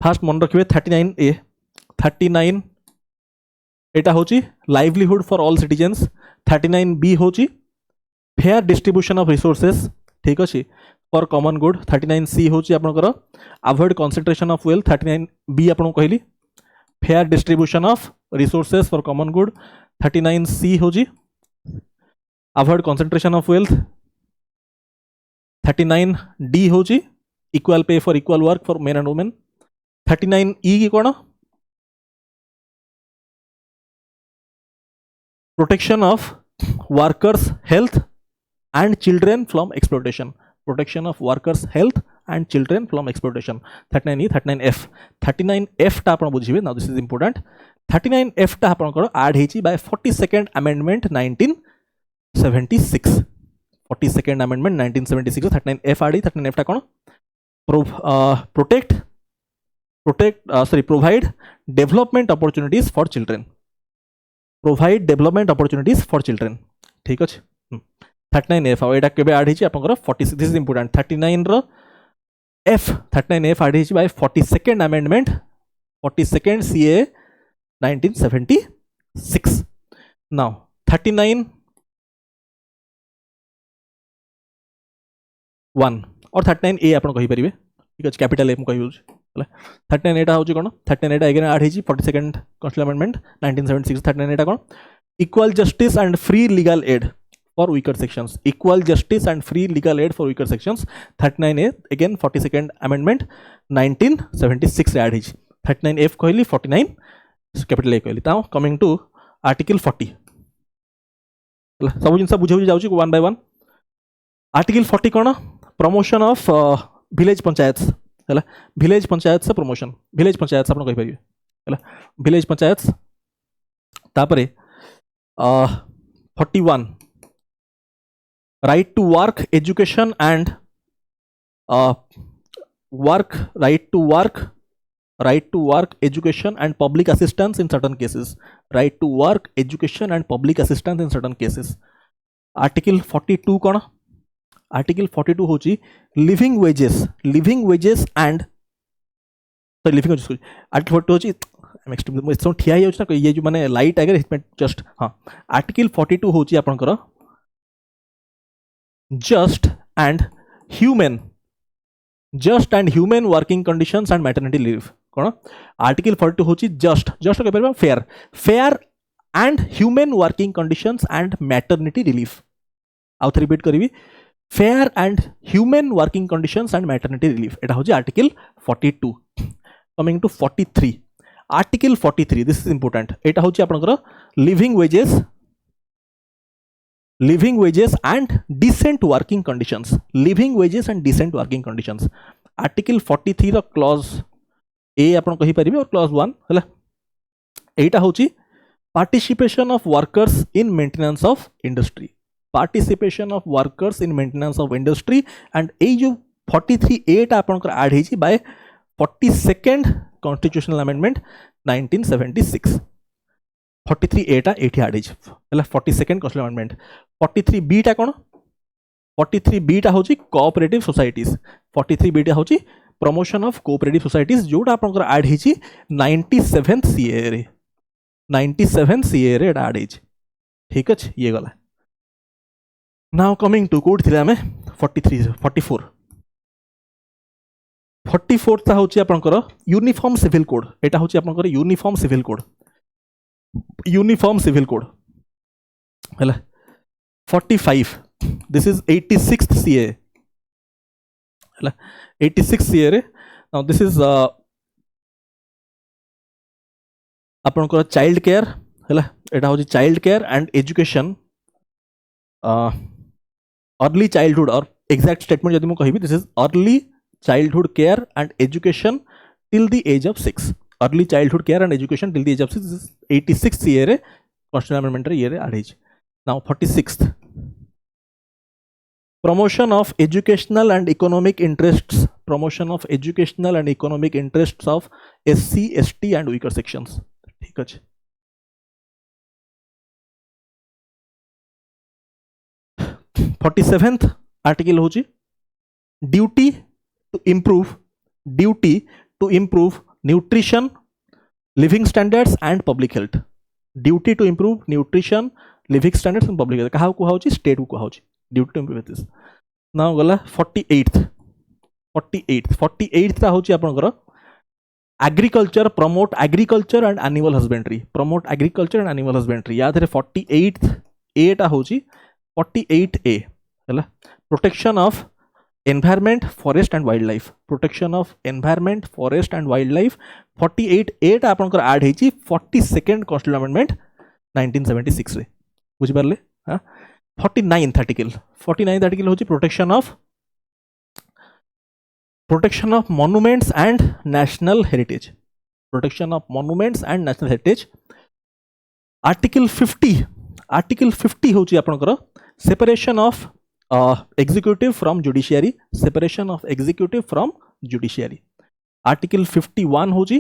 फर्स्ट मन रखिए 39A 39 एटा होची livelihood for all citizens 39B होची फेयर डिस्ट्रीब्यूशन ऑफ रिसोर्सेस ठीक अच्छे फॉर कॉमन गुड 39C होची आपनकर avoid concentration of wealth 39B आपन कहली fair distribution of resources for common good 39C होची avoid concentration of wealth 39D होची equal pay for equal work for men and women 39E की कोन protection of workers health and children from exploitation protection of workers health and children from exploitation 39E 39F 39F टा आपण बुझिबे now this is important 39F टा आपण को add हेची by 42nd amendment 1976 42nd amendment 1976 39F आडी 39F टा कोन provide development opportunities for children provide development opportunities for children ठीक अछि 39F आउ एटा केबे ऐड हेची आपनकर 46 दिस इज इंपोर्टेंट 39 रो F 39F ऐड हेची by 42nd amendment 42nd CA 1976 now 39 1 और 39A आपन कहि परिबे ठीक अछि कैपिटल ए म कहि होछ 39 एटा होची कोन 39 एटा अगेन ऐड हेची 42nd constitution amendment 1976 39 Etah cone equal justice and free legal aid for weaker sections equal justice and free legal aid for weaker sections 39A again 42nd amendment 1976 add hechi 39F कहली 49 capital A कहली ताऊ coming to article 40 सब जिनसा बुझे जाउची one by one article 40 cone promotion of village panchayats हला village panchayats से promotion village panchayats आपण कहि परिबे हला village panchayats तापरे 41 right to work education and right to work education and public assistance in certain cases right to work education and public assistance in certain cases article 42 cone article 42 होची living wages and sorry living wages article 42 होची next so ठिया ही होछ ना ये जो माने light अगर इसमें just हां article 42 होची आपनकर just and human working conditions and maternity leave cone article 42 होची just के परबा fair and human working conditions and maternity relief आउ थ repeat करिवि fair and human working conditions and maternity relief एटा होची article 42 coming to 43 article 43 this is important एटा होची आपनकर living wages and decent working conditions article 43 row clause A आपण कहि परिबे और clause 1 हला एटा होची participation of workers in maintenance of industry and ए जो 43A टा आपण कर ऐड हेची by 42nd constitutional amendment 1976 43A टा एठी ऐड हेची हला 42nd constitutional amendment 43B टा कोन 43B टा होची कोऑपरेटिव सोसाइटीज 43B टा होची प्रमोशन ऑफ कोऑपरेटिव सोसाइटीज जोटा आपनकर ऐड हेची 97 CA रे 97 CA रे ऐड हेची ठीक अछि ये गला नाउ कमिंग टू कोड थिला में 44 ता होची आपनकर यूनिफॉर्म सिविल कोड एटा होची आपनकर यूनिफॉर्म सिविल कोड हला 45 this is 86th CA हला 86 CA रे now this is आपनकर चाइल्ड केयर हला एटा होची child care and education early childhood और एग्जैक्ट स्टेटमेंट यदि मैं कहबी this is early childhood care and education till the age of 6 early childhood care and education till the age of 6 this is 86 CA रे constitutional amendment रे ये रे आडेज now 46th promotion of educational and economic interests of SC ST and weaker sections ठीक अछि 47th article होची duty to improve nutrition living standards and public health duty to improve nutrition living standards and public health क्या कुहा होची state को कुहा होची duty to improve this now गला 48th ता होची आपनकर agriculture promote agriculture and animal husbandry promote agriculture and animal husbandry या 48th ए टा होची 48A हैला protection of environment forest and wildlife protection of environment forest and wild life 48A टा आपनकर ऐड हेची 42nd कॉन्स्टिट्यूशन अमेंडमेंट 1976 रे बुझि परले हां 49th आर्टिकल होची protection of monuments and national heritage protection of monuments and national heritage article 50 होची आपनकर separation of executive from judiciary separation of executive from judiciary article 51 होची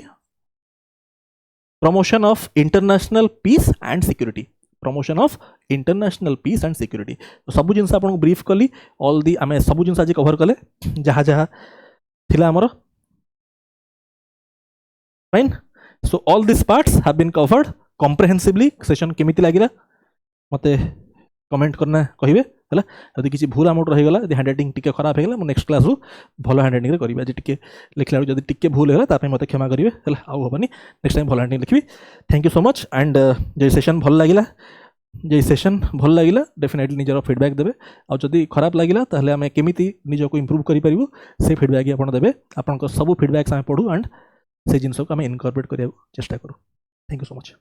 promotion of international peace and security promotion of international peace and security सब जिनस आपन brief कली all the आमे सब जिनस आज कवर कले जहाँ जहाँ थिला हमर fine so all this parts have been covered comprehensively session केमिति लागिला मते कमेंट करना कहिबे हला यदि किसी भूल अमाउंट रही गला यदि हैंडराइटिंग टिके खराब हे गला मु नेक्स्ट क्लास रु भलो हैंडराइटिंग रे करबी आज टिके लिखला जदि टिके भूल हेला तापे मते क्षमा करिवे हला आउ हबनी नेक्स्ट टाइम भलो हैंडराइटिंग लिखबी thank you so much and जे सेशन भल लागिला डेफिनेटली निजर फीडबैक देबे आ जदि खराब लागिला ताहले आमे केमिति निजको इंप्रूव करि परिबो से फीडबैक ही आपण देबे आपण को सब फीडबैक्स आमे पढू एंड से जिंस को आमे इनकॉर्पोरेट करिया चेष्टा करू थैंक यू सो मच।